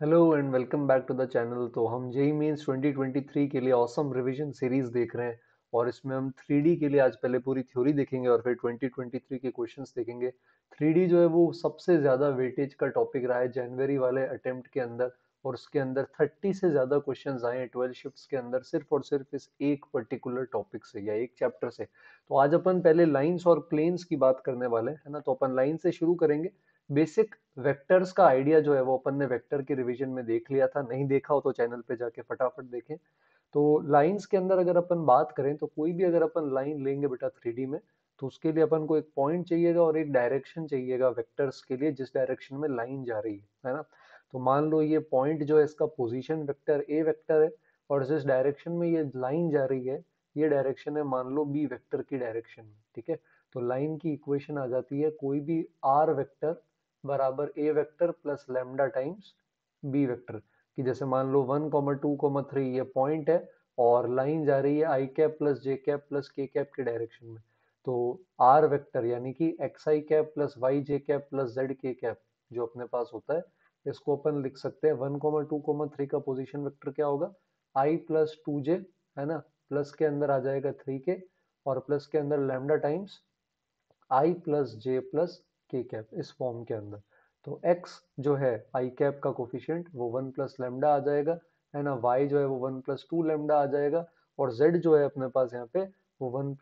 Hello and welcome back to the channel. तो हम JEE mains 2023 के लिए ऑसम रिवीजन सीरीज देख रहे हैं और इसमें हम 3D के लिए आज पहले पूरी थ्योरी देखेंगे और फिर 2023 के क्वेश्चंस देखेंगे। 3D जो है वो सबसे ज्यादा वेटेज का टॉपिक रहा है जनवरी वाले अटेम्प्ट के अंदर, और उसके अंदर 30 से ज्यादा क्वेश्चंस आए हैं 12 शिफ्ट्स के अंदर, सिर्फ और सिर्फ इस एक पर्टिकुलर टॉपिक से या एक चैप्टर से। तो आज अपन पहले लाइंस और प्लेन्स की बात करने वाले हैं, है ना। तो अपन लाइन से शुरू करेंगे। बेसिक वेक्टर्स का आइडिया जो है वो अपन ने वेक्टर के रिवीजन में देख लिया था, नहीं देखा हो तो चैनल पे जाके फटाफट देखें। तो लाइंस के अंदर अगर अपन बात करें तो कोई भी अगर अपन लाइन लेंगे बेटा 3D में, तो उसके लिए अपन को एक पॉइंट चाहिएगा और एक डायरेक्शन चाहिएगा वेक्टर्स के लिए जिस डायरेक्शन में लाइन जा रही है ना। तो मान लो ये पॉइंट जो है इसका पोजीशन वेक्टर ए वेक्टर है, और जिस डायरेक्शन में ये लाइन जा रही है ये डायरेक्शन है मान लो बी वेक्टर की डायरेक्शन में, ठीक है। तो लाइन की इक्वेशन आ जाती है कोई भी आर वेक्टर बराबर A vector plus lambda times B vector, कि जैसे मान लो 1,2,3 ये पॉइंट है और लाइन जा रही है आई कैप प्लस जे कैप प्लस के कैप के डायरेक्शन में। तो आर वेक्टर यानी कि एक्स आई कैप प्लस वाई जे कैप प्लस जेड के कैप जो अपने पास होता है, इसको अपन लिख सकते हैं 1,2,3 का पोजीशन वेक्टर क्या होगा, आई प्लस टू जे, है ना। प्लस के अंदर आ जाएगा 3 के, और प्लस के अंदर lambda times I plus J plus के कैप इस फॉर्म के अंदर। तो x जो है आई कैप का कोफिशिएंट वो 1 प्लस लैम्डा आ जाएगा, है ना। y जो है वो 1 प्लस 2 लैम्डा आ जाएगा, और z जो है अपने पास यहाँ पे वो 2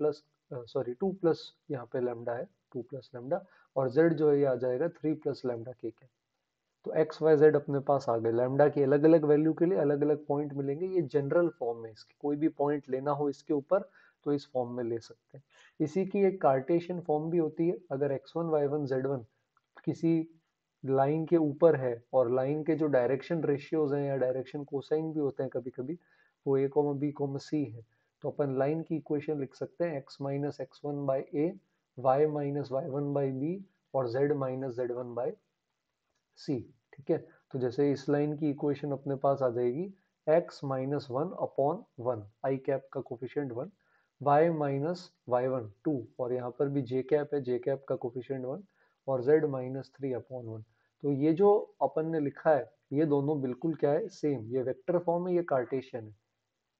प्लस यहाँ पे लैम्डा है, 2 प्लस लैम्डा, और z जो है ये आ जाएगा 3 प्लस लैम्डा के कैप। तो एक्स वाई जेड अपने पास आ गए, लैम्डा की अलग अलग वैल्यू के लिए अलग अलग पॉइंट मिलेंगे। ये जनरल फॉर्म है इसकी, कोई भी पॉइंट लेना हो इसके ऊपर तो इस फॉर्म में ले सकते हैं। इसी की एक कार्टेशियन फॉर्म भी होती है। अगर x1 y1 z1 किसी लाइन के ऊपर है और लाइन के जो डायरेक्शन रेशियोज हैं या डायरेक्शन कोसाइन भी होते हैं कभी कभी, वो a b c है, तो अपन लाइन की इक्वेशन लिख सकते हैं x-x1/a, y-y1/b और z-z1/c, ठीक है। तो जैसे इस लाइन की इक्वेशन अपने पास आ जाएगी x-1/1 आई कैप का कोफिशिएंट 1, y-y1 2, और यहाँ पर भी j कैप है, j कैप का कोफिशिएंट 1, और z-3/1। तो ये जो अपन ने लिखा है ये दोनों बिल्कुल क्या है, सेम। ये वेक्टर फॉर्म है, ये कार्टेशियन है।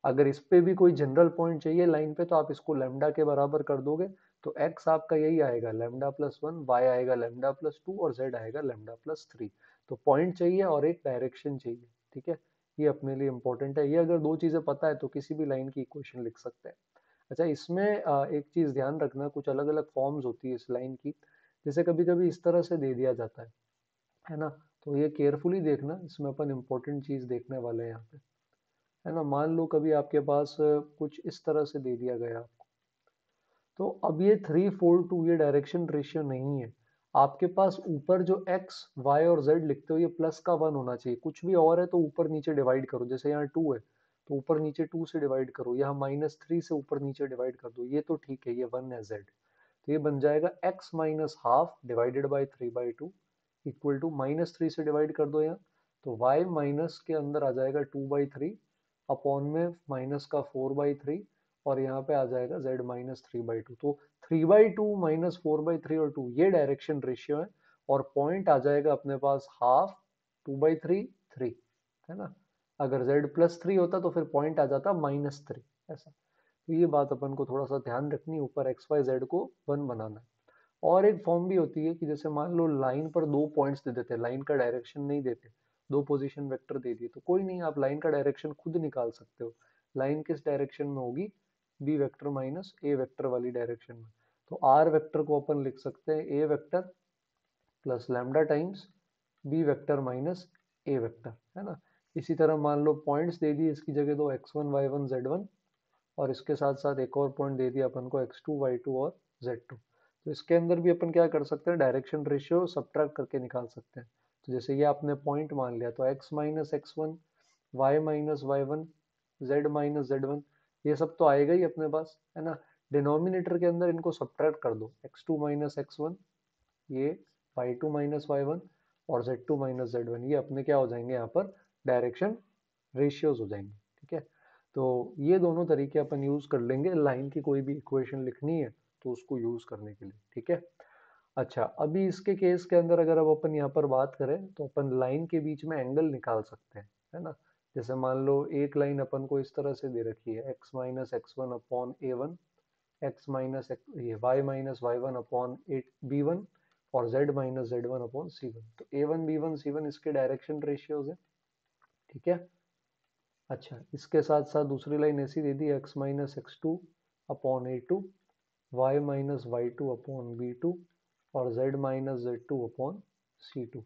अगर इस पे भी कोई जनरल पॉइंट चाहिए लाइन पे तो आप इसको लैम्डा के बराबर कर दोगे, तो x आपका यही आएगा लैम्डा+1, y आएगा लैम्डा+2 और z आएगा लैम्डा+3। तो पॉइंट चाहिए और एक डायरेक्शन चाहिए, ठीक है। ये अपने लिए इंपॉर्टेंट है। ये अगर दो चीजें पता है तो किसी भी लाइन की इक्वेशन लिख सकते हैं। अच्छा, इसमें एक चीज ध्यान रखना, कुछ अलग अलग फॉर्म्स होती है इस लाइन की। जैसे कभी कभी इस तरह से दे दिया जाता है ना। तो ये केयरफुली देखना, इसमें अपन इंपॉर्टेंट चीज देखने वाले हैं यहाँ पे, है ना। मान लो कभी आपके पास कुछ इस तरह से दे दिया गया आपको, तो अब ये 3:4 ये डायरेक्शन रेशियो नहीं है। आपके पास ऊपर जो x y और z लिखते हो ये प्लस का 1 होना चाहिए। कुछ भी और है तो ऊपर नीचे डिवाइड करो, जैसे यहाँ 2 है तो ऊपर नीचे 2 से डिवाइड करो, यहाँ -3 से ऊपर नीचे डिवाइड कर दो, ये तो ठीक है, ये 1 है z। तो ये बन जाएगा x-½ divided by 3/2 equal to -3 से डिवाइड कर दो यहाँ, तो y माइनस के अंदर आ जाएगा 2/3 अपॉन में माइनस का 4/3, और यहाँ पे आ जाएगा z-3/2। तो 3/2 -4/3 और 2 ये डायरेक्शन रेशियो है, और पॉइंट आ जाएगा अपने पास हाफ 2/3 3, है ना। अगर z+3 होता तो फिर पॉइंट आ जाता -3, ऐसा। तो ये बात अपन को थोड़ा सा ध्यान रखनी है, ऊपर एक्स वाई जेड को 1 बनाना है। और एक फॉर्म भी होती है कि जैसे मान लो लाइन पर दो पॉइंट्स दे देते हैं, लाइन का डायरेक्शन नहीं देते, दो पोजीशन वेक्टर दे दिए, तो कोई नहीं, आप लाइन का डायरेक्शन खुद निकाल सकते हो। लाइन किस डायरेक्शन में होगी, B vector minus A vector वाली डायरेक्शन में। तो आर वेक्टर को अपन लिख सकते हैं A vector plus lambda times B vector minus A vector, है ना। इसी तरह मान लो पॉइंट्स दे दिए, इसकी जगह दो x1 y1 z1, और इसके साथ साथ एक और पॉइंट दे दिया अपन को x2 y2 और z2। तो इसके अंदर भी अपन क्या कर सकते हैं, डायरेक्शन रेशियो सब्ट्रैक्ट करके निकाल सकते हैं। तो जैसे ये आपने पॉइंट मान लिया तो x-x1 y-y1 z-z1 ये सब तो आएगा ही अपने पास, है ना। डिनोमिनेटर के अंदर इनको सब्ट्रैक्ट कर दो, x2 - x1 ये y2 - y1 और z2 - z1, ये अपने क्या हो जाएंगे यहाँ पर, डायरेक्शन रेशियोज हो जाएंगे, ठीक है। तो ये दोनों तरीके अपन यूज कर लेंगे, लाइन की कोई भी इक्वेशन लिखनी है तो उसको यूज करने के लिए, ठीक है। अच्छा, अभी इसके केस के अंदर अगर अब अपन यहाँ पर बात करें तो अपन लाइन के बीच में एंगल निकाल सकते हैं, है ना। जैसे मान लो एक लाइन अपन को इस तरह से दे रखी है, x minus x one upon a one, x minus ये y minus y one upon at b one, और z minus z one upon c one. तो a one b one c one इसके डायरेक्शन रेशियोज है, ठीक है। अच्छा, इसके साथ साथ दूसरी लाइन ऐसी दे दी, x minus x two upon ए two, y minus y two upon B two, और z minus z two upon सी टू।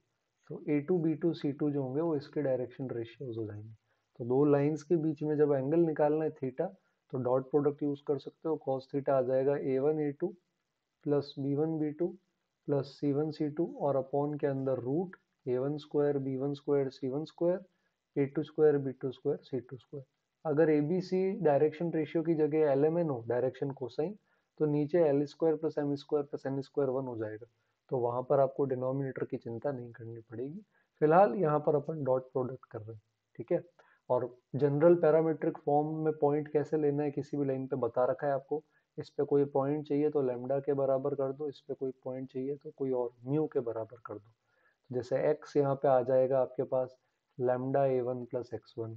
तो a two b two c two जो होंगे वो इसके डायरेक्शन रेशियोज हो जाएंगे। तो दो लाइंस के बीच में जब एंगल निकालना है थीटा, तो डॉट प्रोडक्ट यूज कर सकते हो, कॉस थीटा आ जाएगा a one a two plus b one b two plus c one c two, और अपॉन के अंदर root a one square b one square c one square a two square b two square c two square. अगर a b c direction ratio की जगह l m n हो, direction cosine, तो नीचे l square plus m square plus n square one हो जाएगा। तो वहां पर आपको डिनोमिनेटर की चिंता नहीं करनी पड़ेगी। फिलहाल यहाँ पर अपन डॉट प्रोडक्ट कर रहे हैं, ठीक है। और जनरल पैरामीट्रिक फॉर्म में पॉइंट कैसे लेना है किसी भी लाइन पे बता रखा है आपको। इस पे कोई पॉइंट चाहिए तो लैम्डा के बराबर कर दो, इस पे कोई पॉइंट चाहिए तो कोई और म्यू के बराबर कर दो। जैसे x यहाँ पे आ जाएगा आपके पास lambda a one plus x one,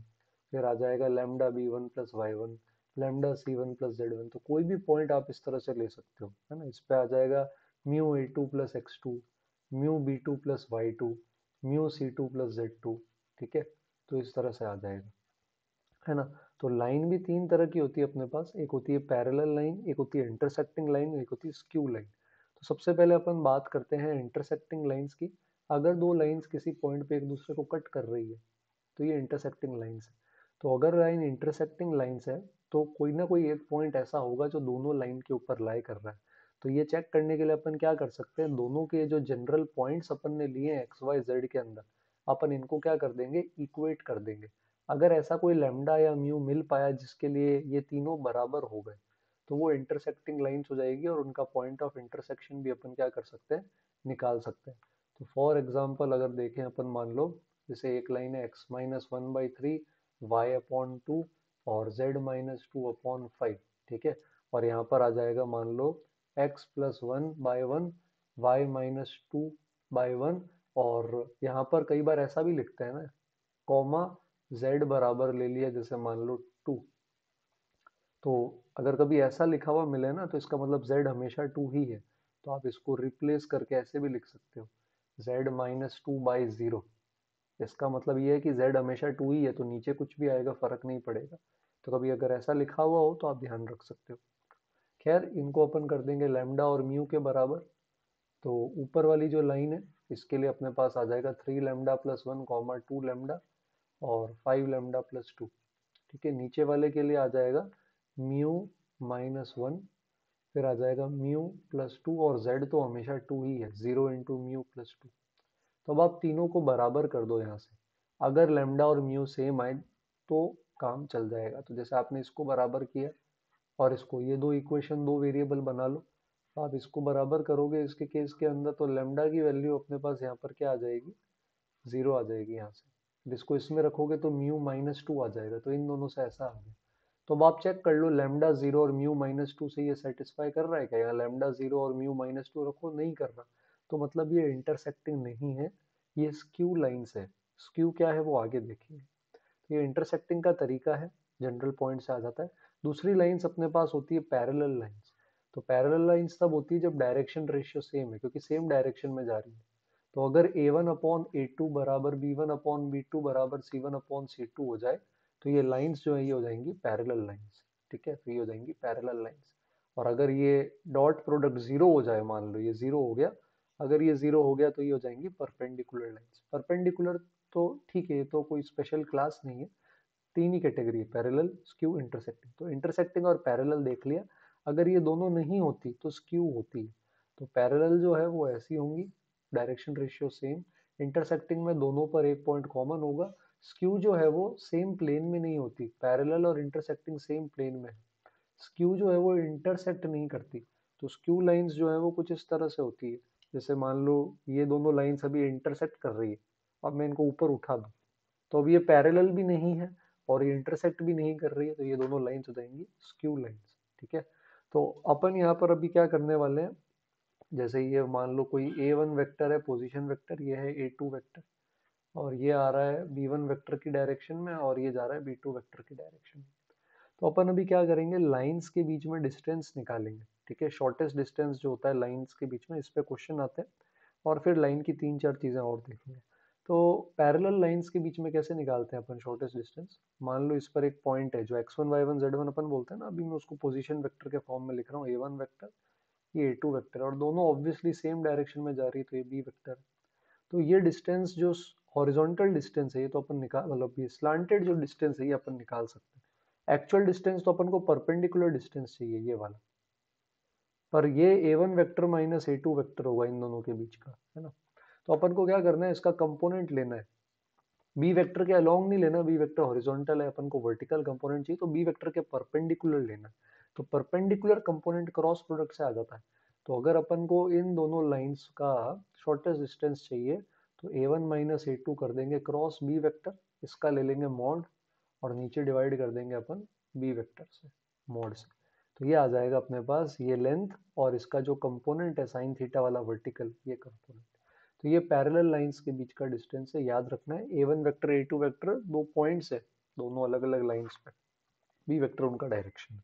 फिर आ जाएगा lambda b one plus y one, lambda c one plus z one. तो कोई भी पॉइंट आप इस तरह से ले सकते हो, है ना। इस पे आ जाएगा mu A two plus x two, mu B two plus y two, mu C two plus z two, ठीक है। तो इस तरह से आ जाएगा, है ना। तो लाइन भी तीन तरह की होती है अपने पास, एक होती है पैरेलल लाइन, एक होती है इंटरसेक्टिंग लाइन, एक होती है स्क्यू लाइन। तो सबसे पहले अपन बात करते हैं इंटरसेक्टिंग लाइंस की। अगर दो लाइंस किसी पॉइंट पे एक दूसरे को कट कर रही है तो ये इंटरसेक्टिंग लाइंस है। तो अगर लाइन इंटरसेक्टिंग लाइंस है तो कोई ना कोई एक पॉइंट ऐसा होगा जो दोनों लाइन के ऊपर लाई कर रहा है। तो ये चेक करने के लिए अपन क्या कर सकते हैं, दोनों के जो जनरल पॉइंट्स अपन ने लिए हैं एक्स वाई जेड के अंदर, अपन इनको क्या कर देंगे, इक्वेट कर देंगे। अगर ऐसा कोई लैम्डा या म्यू मिल पाया जिसके लिए ये तीनों बराबर हो गए, तो वो इंटरसेक्टिंग लाइंस हो जाएगी, और उनका पॉइंट ऑफ इंटरसेक्शन भी अपन क्या कर सकते हैं, निकाल सकते हैं। तो फॉर एग्जाम्पल अगर देखें अपन, मान लो जैसे एक लाइन है x minus one by three y upon two और z minus two upon five, ठीक है। और यहाँ पर आ जाएगा मान लो x plus one by one, y minus two by one, और यहाँ पर कई बार ऐसा भी लिखते हैं ना, कॉमा z बराबर ले लिया जैसे मान लो टू। तो अगर कभी ऐसा लिखा हुआ मिले ना तो इसका मतलब z हमेशा टू ही है। तो आप इसको रिप्लेस करके ऐसे भी लिख सकते हो, z minus two by zero. इसका मतलब ये है कि z हमेशा टू ही है, तो नीचे कुछ भी आएगा फर्क नहीं पड़ेगा। तो कभी अगर ऐसा लिखा हुआ हो तो आप ध्यान रख सकते हो। खैर, इनको अपन कर देंगे लैम्डा और म्यू के बराबर। तो ऊपर वाली जो लाइन है इसके लिए अपने पास आ जाएगा three lambda plus one comma two lambda और फाइव लैम्डा प्लस टू, ठीक है। नीचे वाले के लिए आ जाएगा म्यू माइनस वन, फिर आ जाएगा म्यू प्लस टू, और z तो हमेशा टू ही है, zero into mu plus two. तो अब आप तीनों को बराबर कर दो यहाँ से। अगर लैम्डा और म्यू सेम आए तो काम चल जाएगा। तो जैसे आपने इसको बराबर किया और इसको, ये दो इक्वेशन दो वेरिएबल बना लो। तो आप इसको बराबर करोगे इसके केस के अंदर, तो लैम्डा की वैल्यू अपने पास यहाँ पर क्या आ जाएगी, जीरो आ जाएगी यहाँ से। अब इसको इसमें रखोगे तो म्यू माइनस टू आ जाएगा, तो इन दोनों से ऐसा आ गया। तो अब आप चेक कर लो लैम्डा जीरो और म्यू माइनस टू से ये सेटिस्फाई कर रहा है क्या, या लैम्डा जीरो और म्यू माइनस टू रखो नहीं कर रहा, तो मतलब ये इंटरसेक्टिंग नहीं है, ये स्क्यू लाइंस है। स्क्यू क्या है वो आगे देखेंगे। तो ये इंटरसेक्टिंग का तरीका है, जनरल पॉइंट से आ जाता है। दूसरी लाइंस अपने पास होती है पैरेलल लाइंस। तो पैरेलल लाइंस तब होती है जब डायरेक्शन रेशियो सेम है, क्योंकि सेम डायरेक्शन में जा रही है। तो अगर A one upon A two बराबर B one upon B two बराबर सी वन अपॉन सी टू हो जाए, तो ये लाइंस जो है ये हो जाएंगी पैरेलल लाइंस, ठीक है। तो ये हो जाएंगी पैरेलल लाइंस। और अगर ये डॉट प्रोडक्ट जीरो हो जाए, मान लो ये जीरो हो गया, अगर ये जीरो हो गया तो ये हो जाएंगी परपेंडिकुलर लाइंस। परपेंडिकुलर तो ठीक है, ये तो कोई स्पेशल क्लास नहीं है, तीन ही कैटेगरी है, पैरेलल स्क्यू इंटरसेक्टिंग। तो इंटरसेक्टिंग और पैरेलल देख लिया। अगर ये दोनों नहीं होती तो स्क्यू होती है। तो पैरेलल जो है वो ऐसी होंगी, डायरेक्शन रेशियो सेम। इंटरसेक्टिंग में दोनों पर एक पॉइंट कॉमन होगा। स्क्यू जो है वो सेम प्लेन में नहीं होती, पैरेलल और इंटरसेक्टिंग सेम प्लेन में है। स्क्यू जो है वो इंटरसेक्ट नहीं करती। तो स्क्यू लाइंस जो है वो कुछ इस तरह से होती है, जैसे मान लो ये दोनों लाइंस अभी इंटरसेक्ट कर रही है, अब मैं इनको ऊपर उठा दूं, तो अब ये पैरेलल भी नहीं है और ये इंटरसेक्ट भी नहीं कर रही है, तो ये दोनों लाइंस हो जाएंगी स्क्यू लाइंस, ठीक है। तो अपन यहाँ पर अभी क्या करने वाले हैं, जैसे ये मान लो कोई A1 वेक्टर है, पोजीशन वेक्टर, ये है A2 वेक्टर, और ये आ रहा है B1 वेक्टर की डायरेक्शन में, और ये जा रहा है B2 वेक्टर की डायरेक्शन में। तो अपन अभी क्या करेंगे, लाइंस के बीच में डिस्टेंस निकालेंगे। ठीक है, शॉर्टेस्ट डिस्टेंस जो होता है लाइंस के बीच में, इस पे क्वेश्चन आते हैं, और फिर लाइन की 3-4 चीजें और देखेंगे। तो पैरेलल लाइंस के बीच में कैसे निकालते हैं अपन शॉर्टेस्ट डिस्टेंस। मान लो इस पर एक पॉइंट है जो x1 y1 z1 अपन बोलते हैं ना, अभी मैं उसको पोजीशन वेक्टर के फॉर्म में लिख रहा हूँ, A1 वेक्टर, ये A2 वेक्टर, और दोनों ऑब्वियसली सेम डायरेक्शन में जा रही है, तो ये B वेक्टर। तो ये डिस्टेंस जो हॉरिजॉन्टल डिस्टेंस है, ये तो अपन निकाल, मतलब ये स्लांटेड जो डिस्टेंस है ये अपन निकाल सकते हैं। एक्चुअल डिस्टेंस तो अपन को परपेंडिकुलर डिस्टेंस चाहिए, ये वाला। पर ये A1 vector minus A2 vector होगा इन दोनों के बीच का, है ना। तो अपन को क्या करना है, इसका कंपोनेंट लेना है। बी वेक्टर के अलोंग नहीं लेना, बी वेक्टर हॉरिजॉन्टल है, अपन को वर्टिकल कंपोनेंट चाहिए, तो बी वेक्टर के परपेंडिकुलर लेना है। तो परपेंडिकुलर कंपोनेंट क्रॉस प्रोडक्ट से आ जाता है। तो अगर अपन को इन दोनों लाइंस का शॉर्टेस्ट डिस्टेंस चाहिए, तो A1 माइनस A2 कर देंगे क्रॉस बी वेक्टर, इसका ले लेंगे मॉड, और नीचे डिवाइड कर देंगे अपन बी वेक्टर से, मॉड से। तो ये आ जाएगा अपने पास ये लेंथ, और इसका जो कंपोनेंट है साइन थीटा वाला वर्टिकल, ये कंपोनेंट। तो ये पैरेलल लाइंस के बीच का डिस्टेंस है, याद रखना है। A1 वेक्टर A2 वेक्टर दो पॉइंट्स है, दोनों अलग अलग लाइंस पे, बी वेक्टर उनका डायरेक्शन।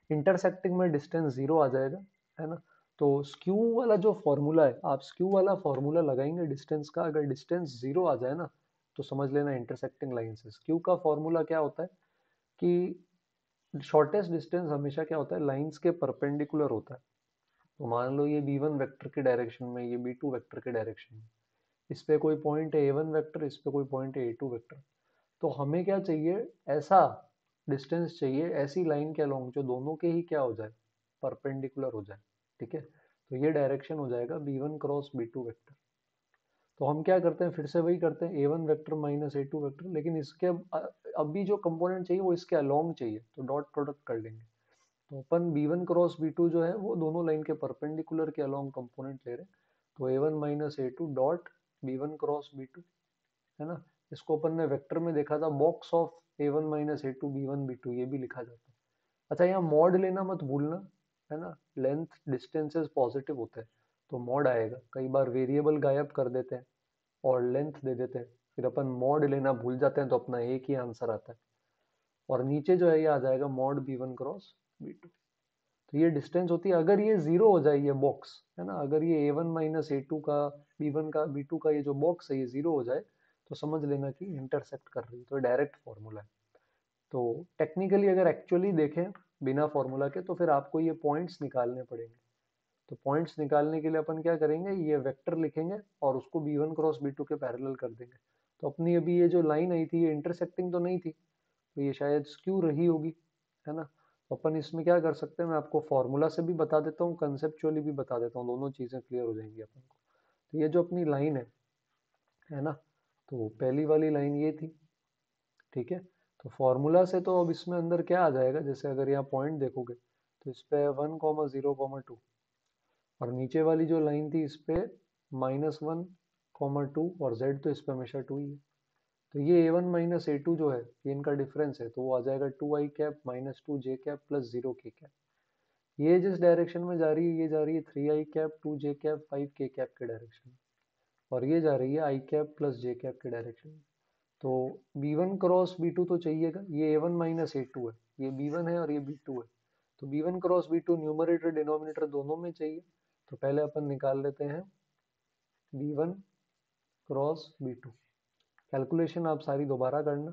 इंटरसेक्टिंग में डिस्टेंस जीरो आ जाएगा, है ना। तो स्क्यू वाला जो फॉर्मूला है, आप स्क्यू वाला फॉर्मूला लगाएंगे डिस्टेंस का, अगर डिस्टेंस जीरो आ जाए ना, तो समझ लेना इंटरसेक्टिंग लाइन से। स्क्यू का फॉर्मूला क्या होता है कि शॉर्टेस्ट डिस्टेंस हमेशा क्या होता है, लाइंस के परपेंडिकुलर होता है। तो मान लो ये B1 वेक्टर के डायरेक्शन में, ये B2 वेक्टर के डायरेक्शन में, इस पे कोई पॉइंट है A1 वेक्टर, इस पे कोई पॉइंट है A2 वेक्टर। तो हमें क्या चाहिए, ऐसा डिस्टेंस चाहिए, ऐसी लाइन के अलोंग जो दोनों के ही क्या हो जाए, परपेंडिकुलर हो जाए। ठीक है, तो ये डायरेक्शन हो जाएगा B1 क्रॉस B2 वेक्टर। तो हम क्या करते हैं, फिर से वही करते हैं, A1 vector minus A2 vector, लेकिन इसके अभी जो कंपोनेंट चाहिए वो इसके अलोंग चाहिए, तो डॉट प्रोडक्ट कर लेंगे। तो अपन B1 क्रॉस B2 जो है वो दोनों लाइन के परपेंडिकुलर के अलोंग कंपोनेंट ले रहे हैं। तो A1 minus A2 dot B1 cross B2, है ना। इसको अपन ने वेक्टर में देखा था, box of A1 minus A2 B1 B2, ये भी लिखा जाता है। अच्छा, यहाँ मॉड लेना मत भूलना, है ना। लेंथ डिस्टेंसेस पॉजिटिव होते हैं, तो मॉड आएगा। कई बार वेरिएबल गायब कर देते हैं और लेंथ दे देते हैं, फिर अपन मॉड लेना भूल जाते हैं, तो अपना एक ही आंसर आता है। और नीचे जो है ये आ जाएगा मॉड B1 क्रॉस B2। तो ये डिस्टेंस होती है, अगर ये जीरो हो जाए ये बॉक्स, है ना, अगर ये A1 माइनस A2 का, B1 का, B2 का ये जो बॉक्स है ये जीरो हो जाए, तो समझ लेना कि इंटरसेक्ट कर रही है। तो डायरेक्ट फॉर्मूला है। तो टेक्निकली अगर एक्चुअली देखें बिना फॉर्मूला के, तो फिर आपको ये पॉइंट्स निकालने पड़ेंगे। तो पॉइंट्स निकालने के लिए अपन क्या करेंगे, ये वेक्टर लिखेंगे और उसको B1 क्रॉस B2 के पैरेलल कर देंगे। तो अपनी अभी ये जो लाइन आई थी ये इंटरसेक्टिंग तो नहीं थी, तो ये शायद स्क्यू रही होगी, है ना। तो अपन इसमें क्या कर सकते हैं, मैं आपको फॉर्मूला से भी बता देता हूँ, कंसेप्चुअली भी बता देता हूँ, दोनों चीजें क्लियर हो जाएंगी अपन को। तो ये जो अपनी लाइन है ना, तो पहली वाली लाइन ये थी। ठीक है, तो फॉर्मूला से तो अब इसमें अंदर क्या आ जाएगा, जैसे अगर यहाँ पॉइंट देखोगे तो इस पे 1,0,2, और नीचे वाली जो लाइन थी इस पे -1,2, और z तो इस पे हमेशा 2 ही है। तो ये A1 माइनस A2 जो है, ये इनका डिफरेंस है, तो वो आ जाएगा 2i cap minus 2j cap plus 0k cap. ये जिस डायरेक्शन में जा रही है, ये जा रही है 3i cap 2j cap 5k cap के डायरेक्शन में, और ये जा रही है i cap plus j cap के डायरेक्शन में। तो B1 क्रॉस B2 तो चाहिएगा, ये A1 माइनस A2 है, ये B1 है और ये B2 है। तो B1 cross B2 numerator denominator दोनों में चाहिए। तो पहले अपन निकाल लेते हैं B1 क्रॉस B2। कैलकुलेशन आप सारी दोबारा करना।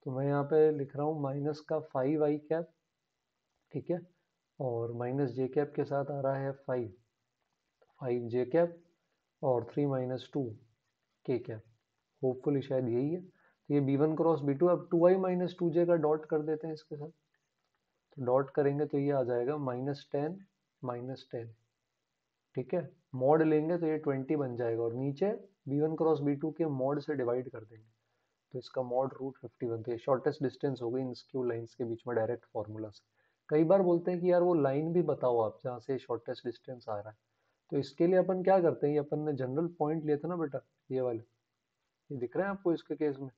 तो मैं यहाँ पे लिख रहा हूँ माइनस का 5i कैप, ठीक है, और माइनस जे कैप के साथ आ रहा है 5 जे कैप, और 3 माइनस 2 के कैप। होपफुली शायद यही है। तो ये B1 क्रॉस B2, अब 2i माइनस 2j का डॉट कर देते हैं इसके साथ। तो डॉट करेंगे तो ये आ जाएगा -10 -10। ठीक है, मॉड लेंगे तो ये 20 बन जाएगा, और नीचे B1 क्रॉस B2 के मॉड से डिवाइड कर देंगे, तो इसका मॉड √50 बनती है। शॉर्टेस्ट डिस्टेंस हो गई इन स्क्यू लाइंस के बीच में डायरेक्ट फॉर्मूला से। कई बार बोलते हैं कि यार वो लाइन भी बताओ आप जहाँ से शॉर्टेस्ट डिस्टेंस आ रहा है। तो इसके लिए अपन क्या करते हैं, ये अपन ने जनरल पॉइंट लिए थे ना बेटा, ये वाले, ये दिख रहे हैं आपको इसके केस में,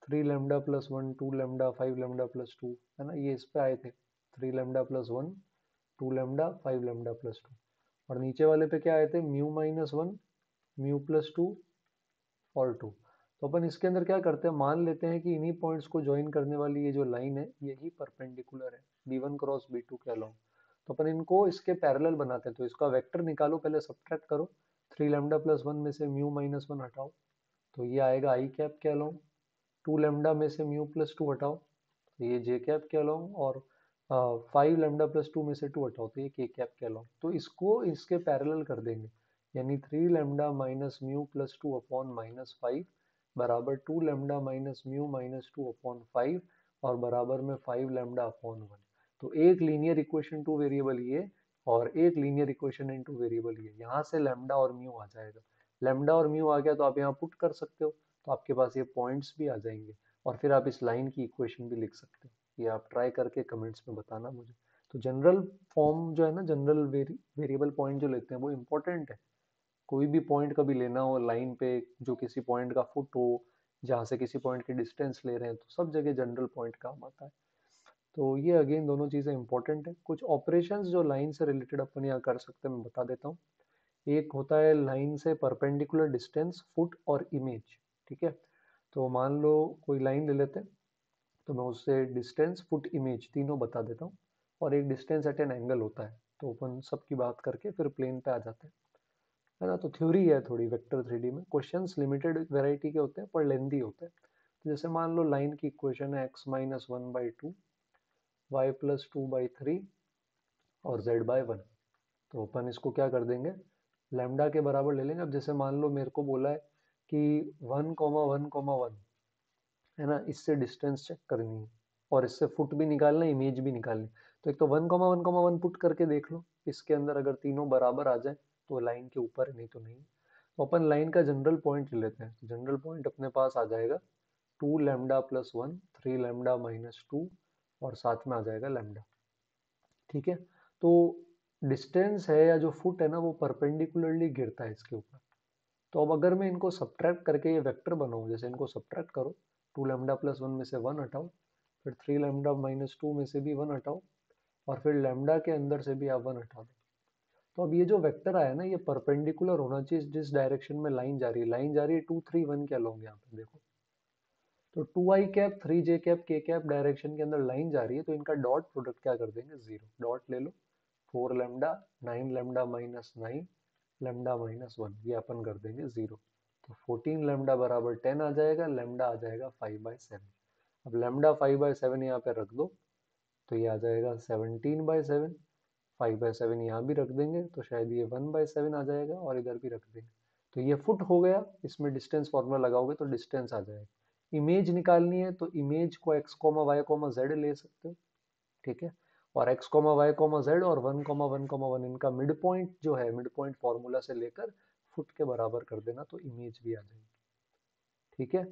3λ+1 2λ 5λ+2, है ना, ये इस पे आए थे, 3λ+1 2λ 5λ+2। और नीचे वाले पे क्या आए थे, μ-1 μ+2 और 2। तो अपन इसके अंदर क्या करते हैं, मान लेते हैं कि इन्हीं पॉइंट्स को ज्वाइन करने वाली ये जो लाइन है यही परपेंडिकुलर है b1 क्रॉस b2 के अलोंग। तो अपन इनको इसके पैरेलल बनाते हैं, तो इसका वेक्टर निकालो, पहले सब्ट्रैक्ट करो, 3λ+1 में से μ-1 हटाओ तो ये आएगा i कैप के अलोंग, 2λ में से μ+2 हटाओ तो ये j कैप के अलोंग, और 5λ+2 में से 2 हटाओ तो ये k कैप के अलोंग। तो इसको इसके पैरेलल कर देंगे, यानी 3λ माइनस μ+2 अपॉन -5 बराबर 2λ माइनस μ-2 अपॉन 5 और बराबर में 5λ अपॉन 1। तो एक लीनियर इक्वेशन टू वेरिएबल ये और एक linear equation in two variable ये, यहाँ से लैम्डा और म्यू आ जाएगा। लैम्डा और म्यू आ गया तो आप यहाँ पुट कर सकते हो, तो आपके पास ये पॉइंट्स भी आ जाएंगे और फिर आप इस लाइन की इक्वेशन भी लिख सकते हो। ये आप ट्राई करके कमेंट्स में बताना मुझे। तो जनरल फॉर्म जो है ना, जनरल वेरिएबल पॉइंट जो लेते हैं वो इम्पोर्टेंट है। कोई भी पॉइंट कभी लेना हो लाइन पे, जो किसी पॉइंट का फुट हो, जहाँ से किसी पॉइंट की डिस्टेंस ले रहे हैं, तो सब जगह जनरल पॉइंट काम आता है। तो ये अगेन दोनों चीज़ें इंपॉर्टेंट है। कुछ ऑपरेशंस जो लाइन से रिलेटेड अपन यहाँ कर सकते हैं मैं बता देता हूँ। एक होता है लाइन से परपेंडिकुलर डिस्टेंस, फुट और इमेज। ठीक है, तो मान लो कोई लाइन ले लेते हैं, तो मैं उससे डिस्टेंस, फुट, इमेज तीनों बता देता हूँ। और एक डिस्टेंस एट एन एंगल होता है, तो अपन सबकी बात करके फिर प्लेन पे आ जाते हैं, है ना। तो थ्योरी है थोड़ी वेक्टर 3D में, क्वेश्चंस लिमिटेड वैरायटी के होते हैं पर लेंदी होते हैं। तो जैसे मान लो लाइन की इक्वेशन है x-1/2 y+2/3 और z/1। तो अपन इसको क्या कर देंगे, लैम्डा के बराबर ले लेंगे। अब जैसे मान लो मेरे को बोला है कि 1,1,1 है ना, इससे डिस्टेंस चेक करनी है और इससे फुट भी निकालना है, इमेज भी निकालनी। तो एक तो 1,1,1 पुट करके देख लो, इसके अंदर अगर तीनों बराबर आ जाए तो लाइन के ऊपर है, नहीं तो नहीं। तो अपन लाइन का जनरल पॉइंट ले लेते हैं। जनरल पॉइंट अपने पास आ जाएगा 2λ+1 3λ-2 और साथ में आ जाएगा लैम्डा। ठीक है, तो डिस्टेंस है या जो फुट है ना, वो परपेंडिकुलरली गिरता है इसके ऊपर। तो अब अगर मैं इनको सब्ट्रैक्ट करके ये वेक्टर बनाऊं, जैसे इनको सब्ट्रैक्ट करो, 2λ+1 में से 1 हटाओ, फिर 3λ-2 में से भी 1 हटाओ और फिर लैम्डा के अंदर से भी आप 1 हटा दो। तो अब ये जो वेक्टर आया ना, ये परपेंडिकुलर होना चाहिए जिस डायरेक्शन में लाइन जा रही है। लाइन जा रही है 2 3 1 के अलोंग, यहाँ पे देखो। तो 2i cap 3j cap k cap direction के अंदर लाइन जा रही है, तो इनका डॉट प्रोडक्ट क्या कर देंगे, 0 डॉट ले लो। 4λ 9λ माइनस 9 लैम्डा माइनस 1, ये अपन कर देंगे 0। तो 14λ बराबर 10 आ जाएगा, लैम्डा आ जाएगा 5/7। अब लैम्डा 5/7 यहाँ पे रख दो, तो ये आ जाएगा 17/7। 5/7 यहाँ भी रख देंगे तो शायद ये 1/7 आ जाएगा, और इधर भी रख देंगे तो ये फुट हो गया। इसमें डिस्टेंस फॉर्मूला लगाओगे तो डिस्टेंस आ जाएगा। इमेज निकालनी है तो इमेज को x, y, z ले सकते हो। ठीक है, और x, y, z और 1,1,1 इनका मिड पॉइंट जो है, मिड पॉइंट फॉर्मूला से लेकर फुट के बराबर कर देना तो इमेज भी आ जाएगी। ठीक है,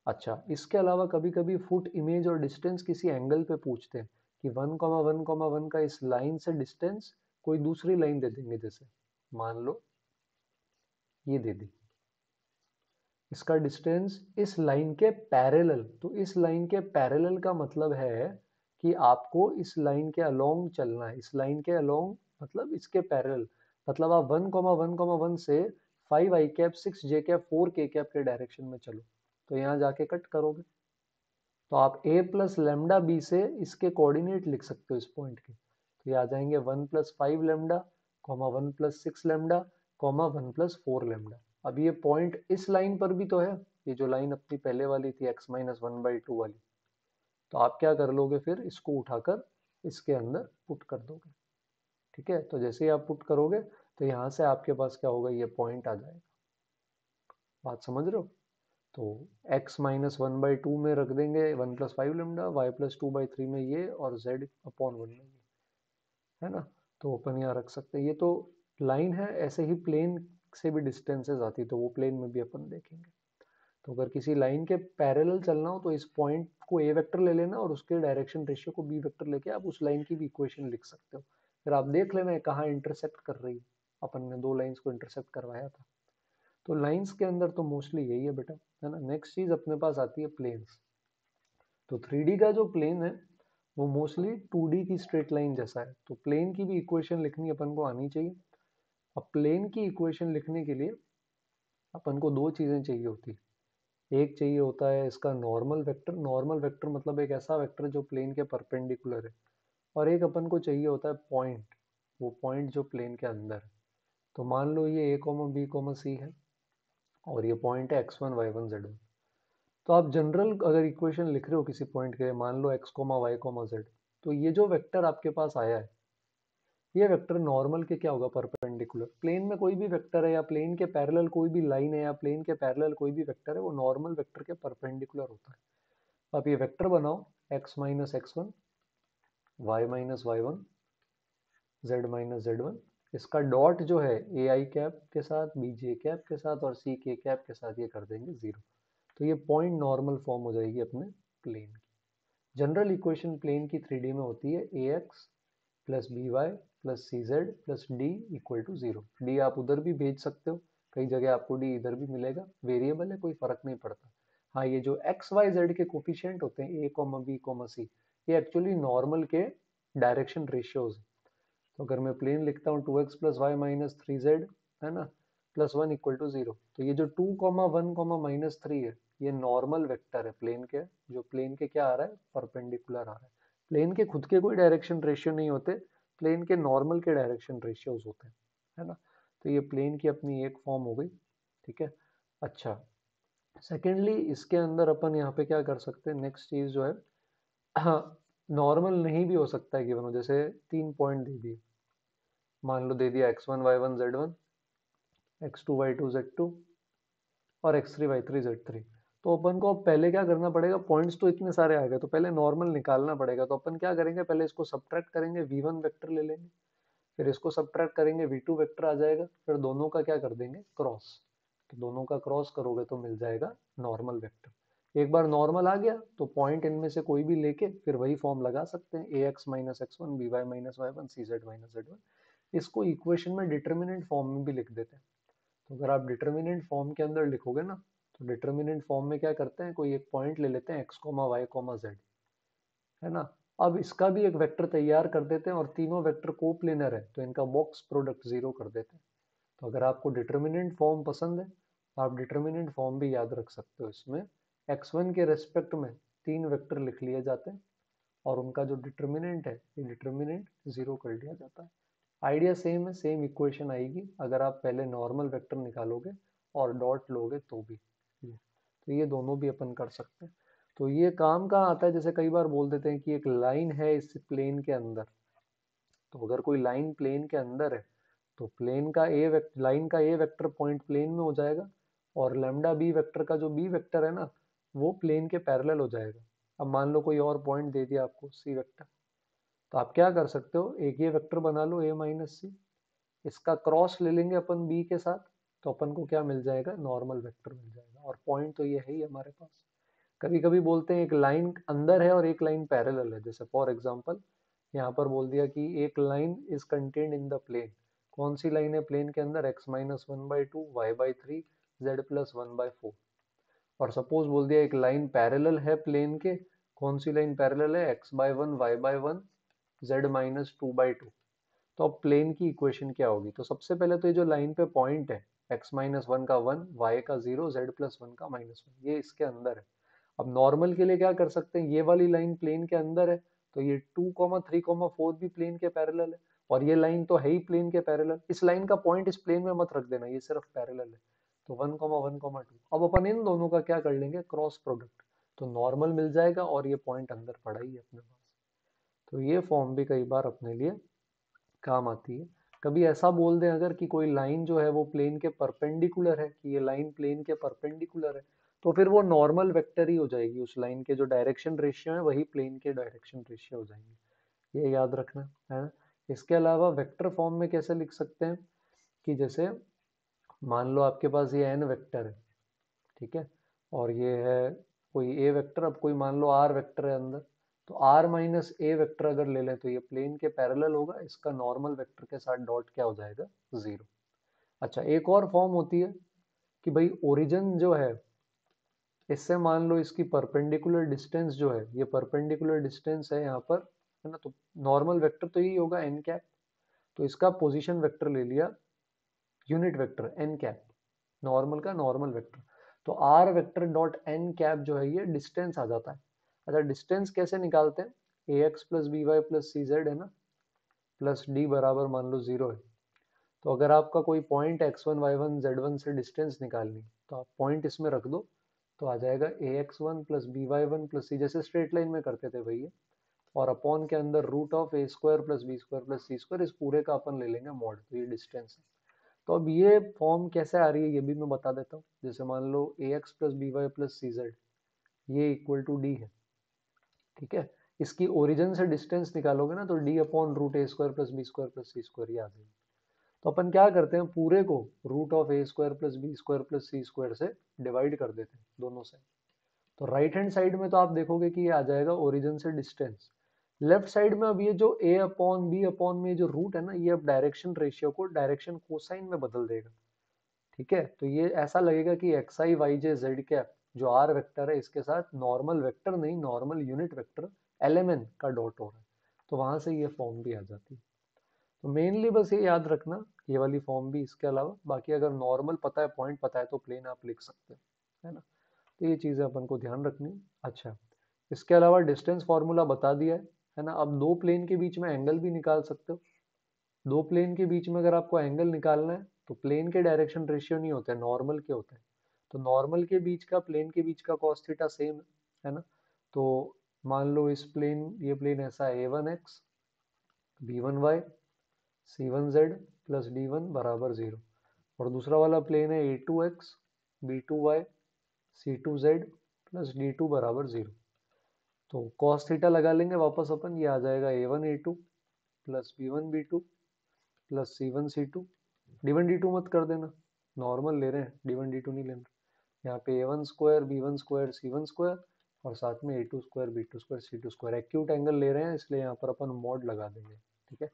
अच्छा इसके अलावा कभी कभी फुट, इमेज और डिस्टेंस किसी एंगल पे पूछते हैं कि 1,1,1 का इस लाइन से डिस्टेंस कोई दूसरी लाइन दे देंगे, जैसे मान लो ये दे दी, इसका डिस्टेंस इस लाइन के पैरेलल। तो इस लाइन के पैरेलल का मतलब है कि आपको इस लाइन के अलोंग चलना है। इस लाइन के अलोंग मतलब इसके पैरेलल, मतलब आप 1,1,1 से 5i cap 6j cap 4k cap के डायरेक्शन में चलो, तो यहाँ जाके कट करोगे तो आप a प्लस लेमडा बी से इसके कोऑर्डिनेट लिख सकते हो इस पॉइंट के। तो ये आ जाएंगे 1+5λ, 1+6λ, 1+4λ। अब ये पॉइंट इस लाइन पर भी तो है, ये जो लाइन अपनी पहले वाली थी x-1/2 वाली। तो आप क्या कर लोगे, फिर इसको उठाकर इसके अंदर पुट कर दोगे। ठीक है, तो जैसे ही आप पुट करोगे तो यहाँ से आपके पास क्या होगा, ये पॉइंट आ जाएगा। बात समझ रहे हो। तो x-1/2 में रख देंगे 1+5λ, y+2/3 में ये, और z/1 में ये, है ना। तो अपन यहाँ रख सकते हैं। ये तो लाइन है, ऐसे ही प्लेन से भी डिस्टेंसेस आती, तो वो प्लेन में भी अपन देखेंगे। तो अगर किसी लाइन के पैरेलल चलना हो तो इस पॉइंट को a वेक्टर ले लेना और उसके डायरेक्शन रेशियो को b वेक्टर लेके आप उस लाइन की भी इक्वेशन लिख सकते हो। फिर आप देख लेना है कहाँ इंटरसेक्ट कर रही है। अपन ने दो लाइंस को इंटरसेक्ट करवाया था। तो लाइंस के अंदर तो मोस्टली यही है बेटा, है ना। नेक्स्ट चीज अपने पास आती है प्लेन्स। तो 3D का जो प्लेन है वो मोस्टली 2D की स्ट्रेट लाइन जैसा है, तो प्लेन की भी इक्वेशन लिखनी अपन को आनी चाहिए। अब प्लेन की इक्वेशन लिखने के लिए अपन को दो चीजें चाहिए होती है। एक चाहिए होता है इसका नॉर्मल वेक्टर मतलब एक ऐसा वेक्टर जो प्लेन के परपेंडिकुलर है, और एक अपन को चाहिए होता है पॉइंट, वो पॉइंट जो प्लेन के अंदर है। तो मान लो ये a b c है और ये पॉइंट है x1 y1 z1। तो आप जनरल अगर इक्वेशन लिख रहे हो किसी पॉइंट के लिए, मान लो x y z, तो ये जो वेक्टर आपके पास आया है, ये वेक्टर नॉर्मल के क्या होगा, परपेंडिकुलर। प्लेन में कोई भी वेक्टर है या प्लेन के पैरेलल कोई भी लाइन है या प्लेन के पैरेलल कोई भी वेक्टर है, वो नॉर्मल वेक्टर के परपेंडिकुलर होता है। आप ये वेक्टर बनाओ x minus x1, y minus y1, z minus z1। इसका डॉट जो है ए आई कैप के साथ, बी जे कैप के साथ और सी के कैप के साथ ये कर देंगे जीरो। तो ये पॉइंट नॉर्मल फॉर्म हो जाएगी अपने प्लेन की। जनरल इक्वेशन प्लेन की 3D में होती है a x plus b y plus c z plus d equal to zero. D आप उधर भी भेज सकते हो, कई जगह आपको डी इधर भी मिलेगा, वेरिएबल है कोई फर्क नहीं पड़ता। हाँ, ये जो एक्स वाई जेड के कोफिशिएंट होते हैं A comma B comma C, ये एक्चुअली नॉर्मल के डायरेक्शन रेशियोज। तो अगर मैं प्लेन लिखता हूँ 2x plus y minus three z, है ना, plus one equal to zero, तो ये जो 2, 1, -3 है, ये नॉर्मल वेक्टर है प्लेन के, जो प्लेन के क्या आ रहा है, परपेंडिकुलर आ रहा है। प्लेन के खुद के कोई डायरेक्शन रेशियो नहीं होते, प्लेन के नॉर्मल के डायरेक्शन रेशियोज होते हैं, है ना। तो ये प्लेन की अपनी एक फॉर्म हो गई, ठीक है। अच्छा, सेकेंडली इसके अंदर अपन यहाँ पे क्या कर सकते हैं, नेक्स्ट चीज जो है, हाँ, नॉर्मल नहीं भी हो सकता है गिवन हो, जैसे 3 पॉइंट दे दिए, मान लो दे दिया x1 y1 z1, x2 y2 z2 और x3 y3 z3। तो अपन को अब पहले क्या करना पड़ेगा, पॉइंट्स तो इतने सारे आ गए, तो पहले नॉर्मल निकालना पड़ेगा। तो अपन क्या करेंगे, पहले इसको सब्ट्रैक्ट करेंगे, v1 वेक्टर ले लेंगे, फिर इसको सब्ट्रैक्ट करेंगे, v2 वेक्टर आ जाएगा, फिर दोनों का क्या कर देंगे, क्रॉस। तो दोनों का क्रॉस करोगे तो मिल जाएगा नॉर्मल वेक्टर। एक बार नॉर्मल आ गया तो पॉइंट इनमें से कोई भी लेके फिर वही फॉर्म लगा सकते हैं, a x minus x one, b y minus y one, c z minus z one. इसको इक्वेशन में डिटर्मिनेंट फॉर्म में भी लिख देते हैं। तो अगर आप डिटर्मिनेंट फॉर्म के अंदर लिखोगे ना, तो डिटर्मिनेंट फॉर्म में क्या करते हैं, कोई एक पॉइंट ले लेते हैं x comma y comma z, है ना। अब इसका भी एक वेक्टर तैयार कर देते हैं और तीनों वेक्टर कोप्लेनर है, तो इनका बॉक्स प्रोडक्ट जीरो कर देते हैं। तो अगर आपको डिटर्मिनेंट फॉर्म पसंद है तो आप डिटर्मिनेंट फॉर्म भी याद रख सकते हो। इसमें x1 के रेस्पेक्ट में तीन वेक्टर लिख लिए जाते हैं और उनका जो डिटर्मिनेंट है, ये डिटर्मिनेंट जीरो कर दिया जाता है। आइडिया सेम है, सेम इक्वेशन आएगी अगर आप पहले नॉर्मल वेक्टर निकालोगे और डॉट लोगे तो भी। तो ये दोनों भी अपन कर सकते हैं। तो ये काम कहाँ आता है, जैसे कई बार बोल देते हैं कि एक लाइन है इस प्लेन के अंदर। तो अगर कोई लाइन प्लेन के अंदर है तो प्लेन का लाइन का ए वेक्टर पॉइंट प्लेन में हो जाएगा, और लैम्डा बी वेक्टर का जो बी वेक्टर है ना, वो प्लेन के पैरेलल हो जाएगा। अब मान लो कोई और पॉइंट दे दिया आपको सी वेक्टर, तो आप क्या कर सकते हो, एक ये वेक्टर बना लो ए माइनस सी, इसका क्रॉस ले लेंगे अपन बी के साथ, तो अपन को क्या मिल जाएगा, नॉर्मल वेक्टर मिल जाएगा। और पॉइंट तो ये है ही हमारे पास। कभी कभी बोलते हैं एक लाइन अंदर है और एक लाइन पैरेलल है, जैसे फॉर एग्जांपल यहाँ पर बोल दिया कि एक line is contained in the plane. कौन सी लाइन है प्लेन के अंदर, x minus one by two, y by three, z plus one by four. और सपोज बोल दिया एक लाइन पैरेलल है प्लेन के, कौन सी लाइन पैरेलल है, x by one, y by one, z minus two by two. तो अब प्लेन की इक्वेशन क्या होगी, तो सबसे पहले तो ये जो लाइन पे पॉइंट है, x माइनस वन का वन, वाई का जीरो, जेड प्लस वन का माइनस वन, ये इसके अंदर है। अब नॉर्मल के लिए क्या कर सकते हैं, ये वाली लाइन प्लेन के अंदर है, तो ये 2, 3, 4 भी प्लेन के पैरेलल है, और ये लाइन तो है ही प्लेन के पैरेलल। इस लाइन का पॉइंट इस प्लेन में मत रख देना, ये सिर्फ पैरेलल है। तो 1, 1, 2, अब अपन इन दोनों का क्या कर लेंगे, क्रॉस प्रोडक्ट। तो नॉर्मल मिल जाएगा और ये पॉइंट अंदर पड़ा ही है अपने पास। तो ये फॉर्म भी कई बार अपने लिए काम आती है। कभी ऐसा बोल दें अगर कि कोई लाइन जो है वो प्लेन के परपेंडिकुलर है, कि ये लाइन प्लेन के परपेंडिकुलर है, तो फिर वो नॉर्मल वेक्टर ही हो जाएगी। उस लाइन के जो डायरेक्शन रेशियो है वही प्लेन के डायरेक्शन रेशियो हो जाएंगे, ये याद रखना है ना। इसके अलावा वेक्टर फॉर्म में कैसे लिख सकते हैं, कि जैसे मान लो आपके पास ये एन वेक्टर है, ठीक है, और ये है कोई ए वेक्टर। अब कोई मान लो आर वेक्टर है अंदर, तो आर माइनस ए वेक्टर अगर ले लें तो ये प्लेन के पैरेलल होगा, इसका नॉर्मल वेक्टर के साथ डॉट क्या हो जाएगा, जीरो। अच्छा, एक और फॉर्म होती है कि भाई ओरिजिन जो है, इससे मान लो इसकी परपेंडिकुलर डिस्टेंस जो है, ये परपेंडिकुलर डिस्टेंस है यहाँ पर, है ना। तो नॉर्मल वेक्टर तो यही होगा एन कैप, तो इसका पोजीशन वेक्टर ले लिया unit vector n cap, normal का नॉर्मल वेक्टर। तो are vector dot n cap जो है ये डिस्टेंस आ जाता है। अच्छा, डिस्टेंस कैसे निकालते हैं? A x plus b y plus c z है ना, प्लस डी बराबर मान लो 0 है। तो अगर आपका कोई पॉइंट x1 y1 z1 से डिस्टेंस निकालनी, तो आप पॉइंट इसमें रख दो, तो आ जाएगा a x one plus b y one plus c, जैसे स्ट्रेट लाइन में करते थे भैया, और अपॉन के अंदर root of A square plus B square plus C square, इस पूरे का अपन ले लेंगे मॉड, तो ये डिस्टेंस है। तो अब ये फॉर्म कैसे आ रही है ये भी मैं बता देता हूँ। जैसे मान लो a x plus b y plus c z ये इक्वल टू डी है, ठीक है। इसकी ओरिजिन से डिस्टेंस निकालोगे ना, तो d upon root a square plus B square plus C square ये आ जाएगी। तो अपन क्या करते हैं, पूरे को root of A square plus B square plus C square से डिवाइड कर देते हैं दोनों साइड। तो राइट हैंड साइड में तो आप देखोगे कि ये आ जाएगा ओरिजिन से डिस्टेंस। लेफ्ट साइड में अब ये जो ए अपॉन बी अपॉन में जो रूट है ना, ये अब डायरेक्शन रेशियो को डायरेक्शन कोसाइन में बदल देगा, ठीक है। तो ये ऐसा लगेगा कि एक्स आई वाई जे जेड कैप जो आर वेक्टर है इसके साथ नॉर्मल वेक्टर नहीं, नॉर्मल यूनिट वेक्टर एलएमएन का डॉट हो रहा है। तो वहां से ये फॉर्म भी आ जाती है। तो मेनली बस ये याद रखना, ये वाली फॉर्म भी, इसके अलावा बाकी अगर नॉर्मल पता है, पॉइंट पता है, तो प्लेन आप लिख सकते हो, है ना। तो ये चीजें अपन को ध्यान रखनी है। अच्छा, इसके अलावा डिस्टेंस फार्मूला बता दिया है ना। अब दो प्लेन के बीच में एंगल भी निकाल सकते हो। दो प्लेन के बीच में अगर आपको एंगल निकालना है, तो प्लेन के डायरेक्शन रेशियो नहीं होते, नॉर्मल के होते हैं। तो नॉर्मल के बीच का, प्लेन के बीच का कॉस थीटा सेम है ना। तो मान लो इस प्लेन, ये प्लेन ऐसा है a1x b1y c1z plus d1 बराबर 0, और दूसरा वाला प्लेन है a2x b2y c2z plus d2 बराबर 0। तो cos थीटा लगा लेंगे वापस अपन, ये आ जाएगा a1 a2 plus b1 b2 plus c1 c2। d1 d2 मत कर देना, नॉर्मल ले रहे हैं, d1 d2 नहीं लेना। यहाँ पे a1 square b1 square c1 square, और साथ में a2 square b2 square c2 square, acute angle ले रहे हैं इसलिए यहाँ पर अपन मॉड लगा देंगे, ठीक है।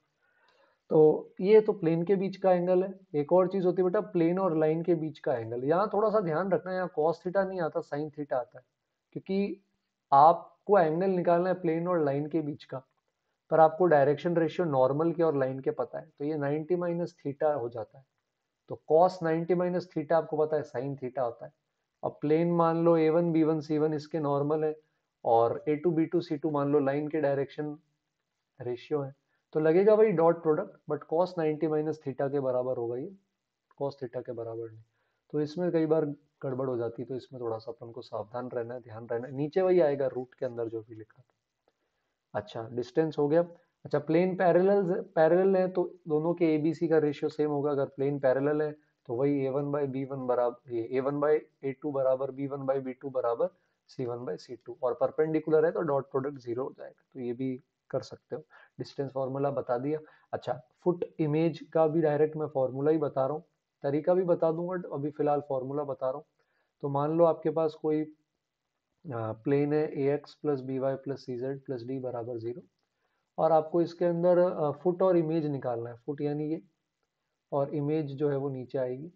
तो ये तो प्लेन के बीच का एंगल है। एक और चीज होती है बेटा, प्लेन और लाइन के बीच का एंगल। यहाँ थोड़ा सा ध्यान रखना, यहाँ कॉस थीटा नहीं आता, साइन थीटा आता है, क्योंकि आपको एंगल निकालना है प्लेन और लाइन के बीच का, पर आपको डायरेक्शन रेशियो नॉर्मल के और लाइन के पता है, तो ये 90 माइनस थीटा हो जाता है। तो कॉस 90 माइनस थीटा आपको पता है साइन थीटा होता है। अब प्लेन मान लो a1 b1 c1 इसके नॉर्मल है, और a2 b2 c2 मान लो लाइन के डायरेक्शन रेशियो है, तो लगेगा भाई dot product, but cos 90 minus theta के बराबर होगा ये, कॉस थीटा के बराबर नहीं। तो इसमें कई बार गड़बड़ हो जाती है, तो इसमें थोड़ा सा अपन को सावधान रहना है, ध्यान रहना है। नीचे वही आएगा रूट के अंदर जो भी लिखा था। अच्छा, डिस्टेंस हो गया। अच्छा, प्लेन पैरेलल पैरेलल है तो दोनों के एबीसी का रेशियो सेम होगा। अगर प्लेन पैरेलल है तो वही A one by B one बराबर, ये A one by A two बराबर B one by B two बराबर C one by C two, और परपेंडिकुलर है तो डॉट प्रोडक्ट 0 हो जाएगा। तो ये भी कर सकते हो। डिस्टेंस फार्मूला बता दिया। अच्छा, फुट इमेज का भी डायरेक्ट मैं फार्मूला ही बता रहा हूँ, तरीका भी बता दूंगा, अभी फिलहाल फार्मूला बता रहा हूँ। तो मान लो आपके पास कोई प्लेन है a x plus b y plus c z plus d बराबर 0, और आपको इसके अंदर फुट और इमेज निकालना है। फुट यानी ये, और इमेज जो है वो नीचे आएगी।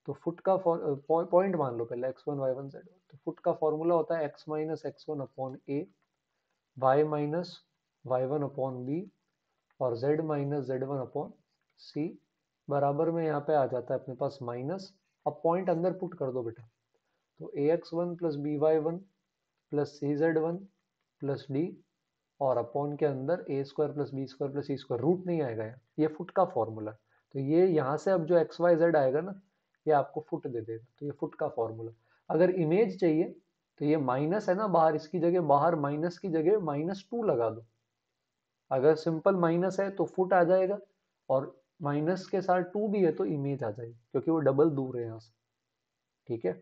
तो फुट का पॉइंट मान लो पहले x1 y1 z1। तो फुट का फॉर्मूला होता है x minus x1 upon a, y minus y1 upon b, और z minus z1 upon c, बराबर में यहाँ पे आ जाता है अपने पास माइनस। अब पॉइंट अंदर पुट कर दो बेटा, तो ax1 plus b y one plus c z one plus d, और अपॉन के अंदर a square plus B square plus C square, root नहीं आएगा यहाँ, ये फुट का फॉर्मूला है। तो ये यहाँ से अब जो एक्स वाई जेड आएगा ना, ये आपको फुट दे देगा, तो ये फुट का फॉर्मूला। अगर इमेज चाहिए तो ये माइनस है ना बाहर, इसकी जगह बाहर माइनस की जगह -2 लगा दो। अगर सिंपल माइनस है तो फुट आ जाएगा, और माइनस के साथ 2 भी है तो इमेज आ जाएगी, क्योंकि वो डबल दूर है यहाँ से, ठीक है।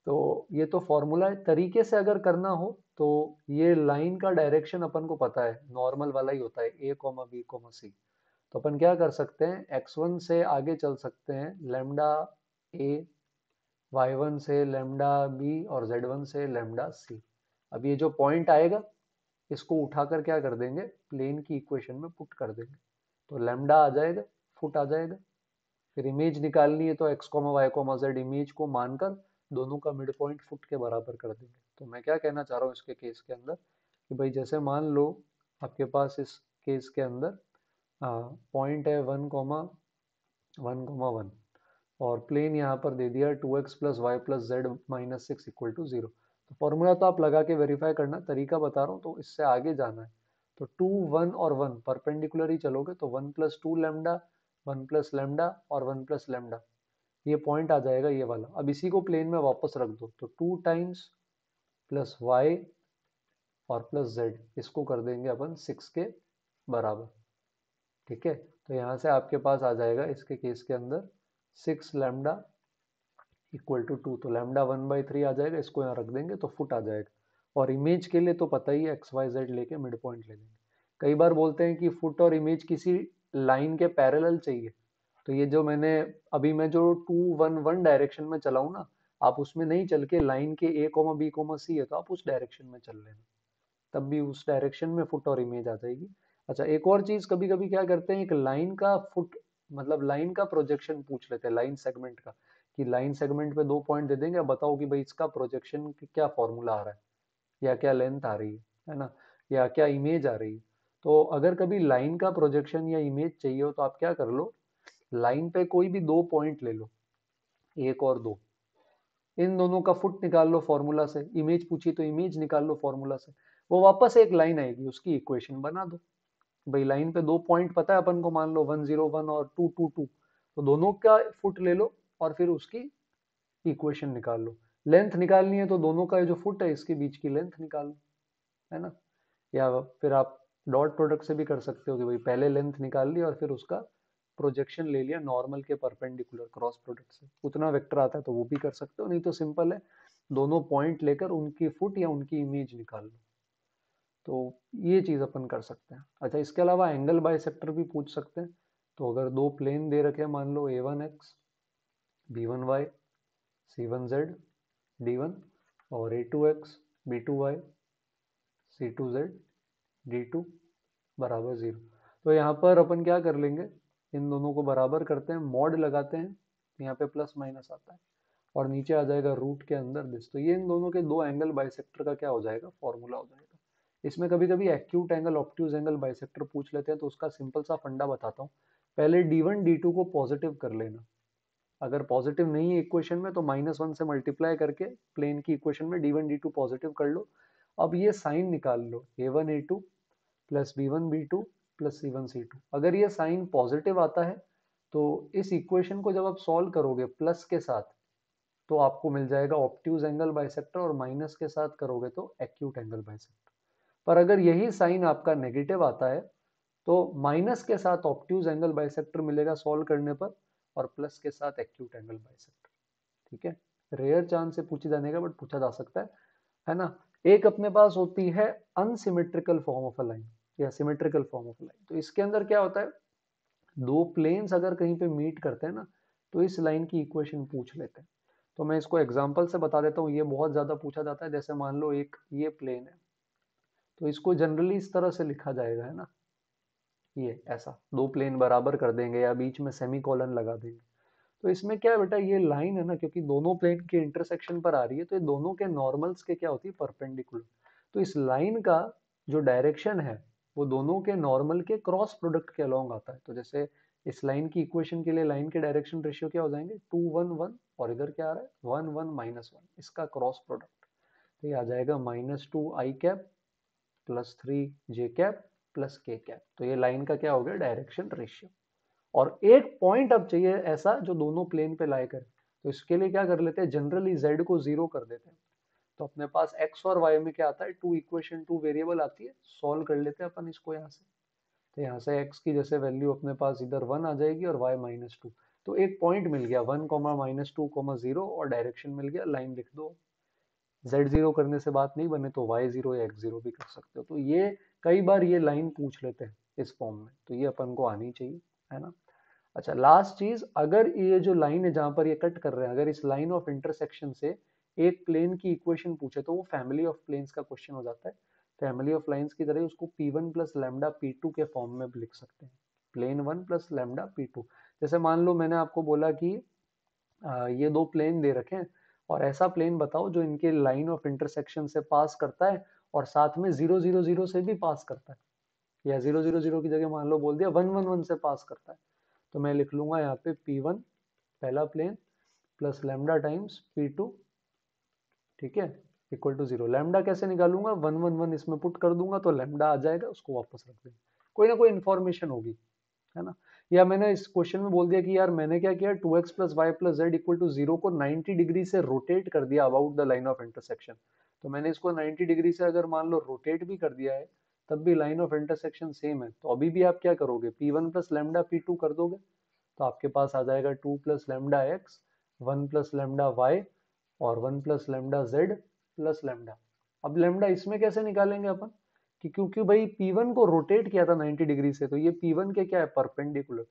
तो ये तो फॉर्मूला है। तरीके से अगर करना हो तो ये लाइन का डायरेक्शन अपन को पता है, नॉर्मल वाला ही होता है, ए कॉमा बी कॉमा सी। तो अपन क्या कर सकते हैं, x1 से आगे चल सकते हैं लेमडा ए, y1 से लेमडा बी, और z1 से लेमडा सी। अब ये जो पॉइंट आएगा इसको उठाकर क्या कर देंगे, प्लेन की इक्वेशन में पुट कर देंगे, तो लेमडा आ जाएगा, फुट आ जाएगा। फिर इमेज निकालनी है तो x comma y comma z image को मानकर दोनों का मिड पॉइंट फुट के बराबर कर देंगे। तो मैं क्या कहना चाह रहा हूँ इसके केस के अंदर, कि भाई जैसे मान लो आपके पास इस केस के अंदर पॉइंट है 1 कॉमा 1, और प्लेन यहाँ पर दे दिया 2x plus y plus z minus six equal to 0। तो फॉर्मूला तो आप लगा के वेरीफाई करना, तरीका बता रहा हूँ तो इससे आगे जाना है। तो 2 1 और 1 परपेंडिकुलर ही चलोगे तो 1 प्लस 2 लेमडा, 1 प्लस लेमडा और 1 प्लस लेमडा, ये पॉइंट आ जाएगा ये वाला। अब इसी को प्लेन में वापस रख दो तो 2 टाइम्स प्लस वाई और प्लस जेड, इसको कर देंगे अपन 6 के बराबर। ठीक है, तो यहाँ से आपके पास आ जाएगा इसके केस के अंदर 6 लैम्डा इक्वल टू 2, तो लैम्डा 1/3 आ जाएगा, इसको यहाँ रख देंगे तो फुट आ जाएगा। और इमेज के लिए तो पता ही है एक्स वाई जेड लेके मिड पॉइंट ले लेंगे। कई बार बोलते हैं कि फुट और इमेज किसी लाइन के पैरेलल चाहिए, तो ये जो मैंने अभी मैं जो 2 1 1 डायरेक्शन में चलाऊं ना, आप उसमें नहीं चल के लाइन के ए कोमा बी कोमा सी है तो आप उस डायरेक्शन में चल लेना, तब भी उस डायरेक्शन में फुट और इमेज आ जाएगी। अच्छा, एक और चीज कभी कभी क्या करते हैं, एक लाइन का फुट मतलब लाइन का प्रोजेक्शन पूछ लेते हैं, लाइन सेगमेंट का, कि लाइन सेगमेंट पे 2 पॉइंट दे देंगे, अब बताओ कि भाई इसका प्रोजेक्शन क्या फॉर्मूला आ रहा है, या क्या लेंथ आ रही है ना, या क्या इमेज आ रही है। तो अगर कभी लाइन का प्रोजेक्शन या इमेज चाहिए हो तो आप क्या कर लो, लाइन पे कोई भी 2 पॉइंट ले लो, एक और दो, इन दोनों का फुट निकाल लो फॉर्मूला से, इमेज पूछी तो इमेज निकाल लो फॉर्मूला से, वो वापस एक लाइन आएगी, उसकी इक्वेशन बना दो। भाई लाइन पे 2 पॉइंट पता है अपन को, मान लो 1 0 1 और 2 2 2, तो दोनों का फुट ले लो और फिर उसकी इक्वेशन निकाल लो। लेंथ निकालनी है तो दोनों का जो फुट है इसके बीच की लेंथ निकाल लो, है ना। या फिर आप डॉट प्रोडक्ट से भी कर सकते हो कि भाई पहले लेंथ निकाल ली और फिर उसका प्रोजेक्शन ले लिया नॉर्मल के परपेंडिकुलर क्रॉस प्रोडक्ट से, उतना वेक्टर आता है तो वो भी कर सकते हो, नहीं तो सिंपल है, दोनों पॉइंट लेकर उनकी फुट या उनकी इमेज निकाल लो। तो ये चीज अपन कर सकते हैं। अच्छा, इसके अलावा एंगल बाइसेक्टर भी पूछ सकते हैं। तो अगर दो प्लेन दे रखे हैं, मान लो A1x B1y C1z D1 और A2x B2y C2z D2 बराबर 0, तो यहाँ पर अपन क्या कर लेंगे, इन दोनों को बराबर करते हैं, मॉड लगाते हैं, यहाँ पे प्लस माइनस आता है और नीचे आ जाएगा रूट के अंदर दिस, तो ये इन दोनों के दो एंगल बाइसेक्टर का क्या हो जाएगा, फॉर्मूला हो जाएगा। इसमें कभी कभी acute angle obtuse angle bisector पूछ लेते हैं, तो उसका सिंपल सा फंडा बताता हूँ। पहले D1 D2 को पॉजिटिव कर लेना, अगर पॉजिटिव नहीं है इक्वेशन में तो -1 से मल्टीप्लाई करके प्लेन की इक्वेशन में D1 D2 पॉजिटिव कर लो। अब ये साइन निकाल लो, A1 A2 plus B1 B2 plus C1 C2, अगर ये साइन पॉजिटिव आता है तो इस इक्वेशन को जब आप सॉल्व करोगे प्लस के साथ तो आपको मिल जाएगा ऑब्ट्यूज एंगल बाइसेक्टर, और माइनस के साथ करोगे तो एक्यूट एंगल बाइसेक्टर। पर अगर यही साइन आपका नेगेटिव आता है तो माइनस के साथ ऑब्ट्यूज एंगल बाइसेक्टर मिलेगा सॉल्व करने पर, और प्लस के साथ एक्यूट एंगल बाइसेक्टर। ठीक है, रेयर चांस से पूछे जाने का, बट पूछा जा सकता है ना। एक अपने पास होती है unsymmetrical form of a line या सिमेट्रिकल फॉर्म ऑफ लाइन, तो इसके अंदर क्या होता है, दो प्लेन्स अगर कहीं पे मीट करते हैं ना, तो इस लाइन की इक्वेशन पूछ लेते हैं। तो मैं इसको एग्जांपल से बता देता हूँ, ये बहुत ज्यादा पूछा जाता है। जैसे मान लो एक ये प्लेन है, तो इसको जनरली इस तरह से लिखा जाएगा, है ना, ये ऐसा दो प्लेन बराबर कर देंगे या बीच में सेमी कॉलन लगा देंगे। तो इसमें क्या है बेटा, ये लाइन है ना, क्योंकि दोनों प्लेन के इंटरसेक्शन पर आ रही है, तो ये दोनों के नॉर्मल्स के क्या होती है, परपेंडिकुलर। तो इस लाइन का जो डायरेक्शन है वो दोनों के नॉर्मल के क्रॉस प्रोडक्ट के अलोंग आता है। तो जैसे इस लाइन की इक्वेशन के लिए लाइन के डायरेक्शन रेशियो क्या हो जाएंगे, 2 1 1, और इधर क्या आ रहा है 1 1 -1, इसका क्रॉस प्रोडक्ट, तो ये आ जाएगा -2 i cap plus 3 j cap plus k cap. तो ये लाइन का क्या हो गया, डायरेक्शन रेशियो। और एक पॉइंट अब चाहिए ऐसा जो दोनों प्लेन पे लाए करे, तो इसके लिए क्या कर लेते हैं, जनरली z को 0 कर देते हैं। तो अपने पास x और y में क्या आता है, टू इक्वेशन टू वेरिएबल आती है, सॉल्व कर लेते हैं अपन इसको यहाँ से। तो यहाँ से x की जैसे वैल्यू अपने पास इधर 1 आ जाएगी और y -2, तो एक पॉइंट मिल गया 1 -2 0, और डायरेक्शन मिल गया, लाइन लिख दो। z0 करने से बात नहीं बने तो y0 या x0 भी कर सकते हो। तो ये कई बार ये लाइन पूछ लेते हैं इस फॉर्म में, तो ये अपन को आनी चाहिए, है ना। अच्छा, लास्ट चीज, अगर ये जो लाइन है जहां पर ये कट कर रहे हैं, अगर इस लाइन ऑफ इंटरसेक्शन से एक प्लेन की इक्वेशन पूछे तो वो फैमिली ऑफ प्लेन्स का क्वेश्चन हो जाता है। फैमिली ऑफ लाइंस की तरह उसको P1 प्लस लैम्डा P2 के फॉर्म में भी लिख सकते हैं, प्लेन 1 प्लस लैम्डा P2। जैसे मान लो मैंने आपको बोला कि ये दो प्लेन दे रखे हैं, और ऐसा प्लेन बताओ जो इनके लाइन ऑफ इंटरसेक्शन से पास करता है और साथ में 0 0 0 से भी पास करता है, या 0 0 0 की जगह मान लो बोल दिया 1 1 1 से पास करता है। तो मैं लिख लूंगा यहाँ पे P1 पहला plane plus lambda times P2, ठीक है, इक्वल टू 0। लैम्डा कैसे निकालूंगा, 1 1 1 इसमें पुट कर दूंगा तो लैम्डा आ जाएगा, उसको वापस रख देंगे, कोई ना कोई इन्फॉर्मेशन होगी, है ना। या मैंने इस क्वेश्चन में बोल दिया कि यार मैंने क्या किया, 2x plus y plus z equal to 0 को 90 डिग्री से रोटेट कर दिया about the line of intersection. तो मैंने इसको 90 डिग्री से अगर मान लो रोटेट भी कर दिया है, तब भी लाइन ऑफ इंटरसेक्शन सेम है, तो अभी भी आप क्या करोगे, P1 प्लस लैम्डा P2 कर दोगे, तो आपके पास आ जाएगा 2 plus lambda x, 1 plus lambda y और 1 plus lambda z plus lambda. अब लैम्डा इसमें कैसे निकालेंगे अपन, कि क्योंकि भाई P1 को रोटेट किया था 90 डिग्री से, तो ये P1 के क्या है, परपेंडिकुलर,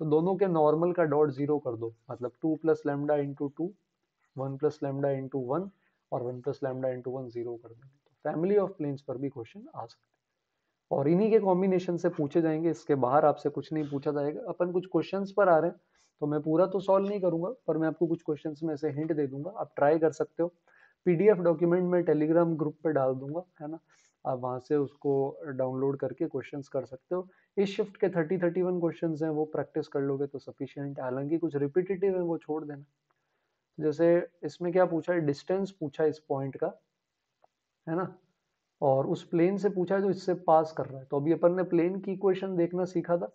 तो दोनों के नॉर्मल का डॉट जीरो कर दो, मतलब 2 plus lambda into two, 1 plus lambda into one और 1 plus lambda into one, zero कर देंगे। तो फैमिली ऑफ प्लेन्स पर भी क्वेश्चन आ सकते हैं और इन्हीं के कॉम्बिनेशन से पूछे जाएंगे, इसके बाहर आपसे कुछ नहीं पूछा जाएगा। अपन कुछ क्वेश्चंस पर आ रहे हैं, तो मैं पूरा तो सॉल्व नहीं करूंगा, पर मैं आपको कुछ क्वेश्चंस में से हिंट दे दूंगा, आप ट्राई कर सकते हो। पीडीएफ डॉक्यूमेंट में टेलीग्राम ग्रुप पे डाल दूंगा, है ना, आप वहां से उसको डाउनलोड करके क्वेश्चंस कर सकते हो। इस शिफ्ट के 30-31 क्वेश्चंस हैं, वो प्रैक्टिस कर लोगे तो सफिशिएंट है, हालांकि कुछ रिपीटेटिव है वो छोड़ देना। जैसे इसमें क्या पूछा है, डिस्टेंस पूछा है इस पॉइंट का, है ना, और उस प्लेन से पूछा है जो इससे पास कर रहा है। तो अभी अपन ने प्लेन की इक्वेशन देखना सीखा था,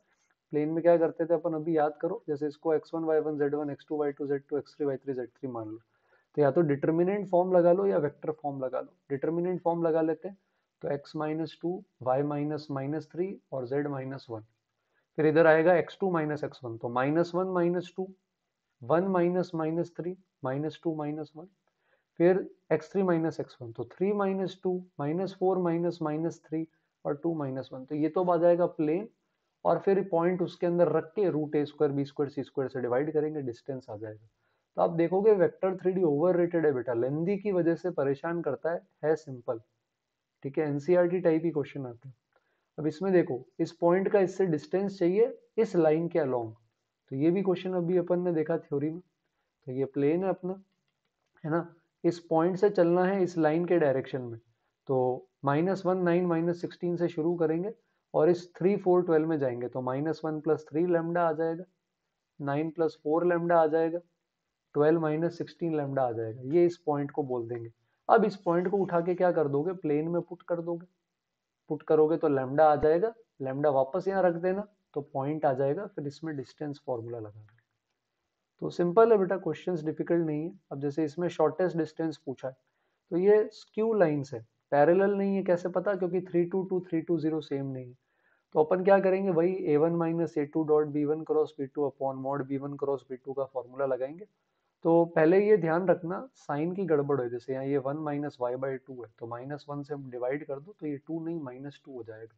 प्लेन में क्या करते थे अपन, अभी याद करो, जैसे इसको x1 y1 z1 x2 y2 z2 x3 y3 z3 मान लो, तो या तो डिटर्मिनेंट फॉर्म लगा लो या वेक्टर फॉर्म लगा लो। डिटर्मिनेंट फॉर्म लगा लेते हैं, तो x minus two, y minus minus three और z माइनस वन, फिर इधर आएगा x2 माइनस x1, तो minus one minus two, one minus minus three, minus two minus one, फिर x3 माइनस x1, तो 3 minus two, minus four minus minus three और 2 minus one, तो ये तो आ जाएगा प्लेन, और फिर पॉइंट उसके अंदर रख के root a square B square C square से डिवाइड करेंगे, डिस्टेंस आ जाएगा। तो आप देखोगे वेक्टर 3D ओवर रेटेड है बेटा, लेंदी की वजह से परेशान करता है सिंपल, ठीक है, एनसीईआरटी टाइप ही क्वेश्चन आते हैं। अब इसमें देखो, इस पॉइंट का इससे डिस्टेंस चाहिए इस लाइन के अलोंग, तो ये भी क्वेश्चन अभी अपन ने देखा थ्योरी में। तो ये प्लेन है अपना, है ना, इस पॉइंट से चलना है इस लाइन के डायरेक्शन में, तो -1 9 -16 से शुरू करेंगे और इस 3 4 12 में जाएंगे, तो -1 प्लस थ्री लेमडा आ जाएगा, 9 प्लस फोर लेमडा आ जाएगा, 12 माइनस 16 लेमडा आ जाएगा, ये इस पॉइंट को बोल देंगे। अब इस पॉइंट को उठा के क्या कर दोगे, प्लेन में पुट कर दोगे, पुट करोगे तो लेमडा आ जाएगा, लेमडा वापस यहाँ रख देना, तो पॉइंट आ जाएगा, फिर इसमें डिस्टेंस फॉर्मूला लगा देना। तो सिंपल है बेटा, क्वेश्चंस डिफिकल्ट नहीं है। अब जैसे इसमें शॉर्टेस्ट डिस्टेंस पूछा है, तो ये स्क्यू लाइंस है, पैरेलल नहीं है, कैसे पता, क्योंकि 3 2 2 3 2 0 सेम नहीं है। तो अपन क्या करेंगे, वही a1 minus A two dot B one cross B two upon mod B one cross B two का फॉर्मूला लगाएंगे। तो पहले ये ध्यान रखना, साइन की गड़बड़ है, जैसे यहाँ ये 1 माइनस वाई बाई टू है, तो -1 से डिवाइड कर दो तो ये 2 नहीं -2 हो जाएगा,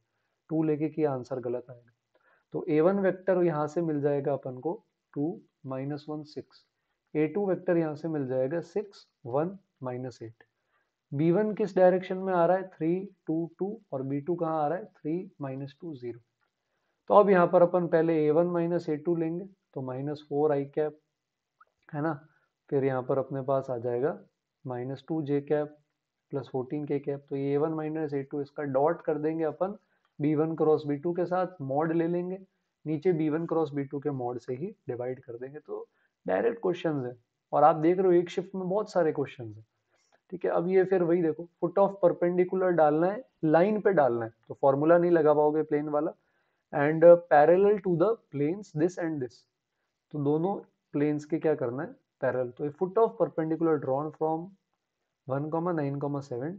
2 लेके किया आंसर गलत आएगा। तो a1 वेक्टर यहाँ से मिल जाएगा अपन को 2 -1 6, a2 वेक्टर यहाँ से मिल जाएगा 6 1 -8। b1 किस डायरेक्शन में आ रहा है, 3 2 2, और b2 कहाँ आ रहा है, 3 -2 0। तो अब यहाँ पर अपन पहले a1 माइनस ए टू लेंगे, तो -4 आई कैप, है ना, फिर यहाँ पर अपने पास आ जाएगा -2 जे कैप प्लस 14 के कैप, तो ये a1 माइनस ए टू, इसका डॉट कर देंगे अपन b1 क्रॉस b2 के साथ, मॉड ले लेंगे, नीचे b1 क्रॉस b2 के मॉड से ही डिवाइड कर देंगे। तो डायरेक्ट क्वेश्चंस है, और आप देख रहे हो एक शिफ्ट में बहुत सारे क्वेश्चंस हैं, ठीक है। अब ये फिर वही देखो, फुट ऑफ परपेंडिकुलर डालना है, लाइन पे डालना है, तो फॉर्मूला नहीं लगा पाओगे प्लेन वाला, and parallel to the planes this and this, तो दोनों प्लेन्स के क्या करना है, पैरेलल। तो foot of perpendicular drawn from 1 9 7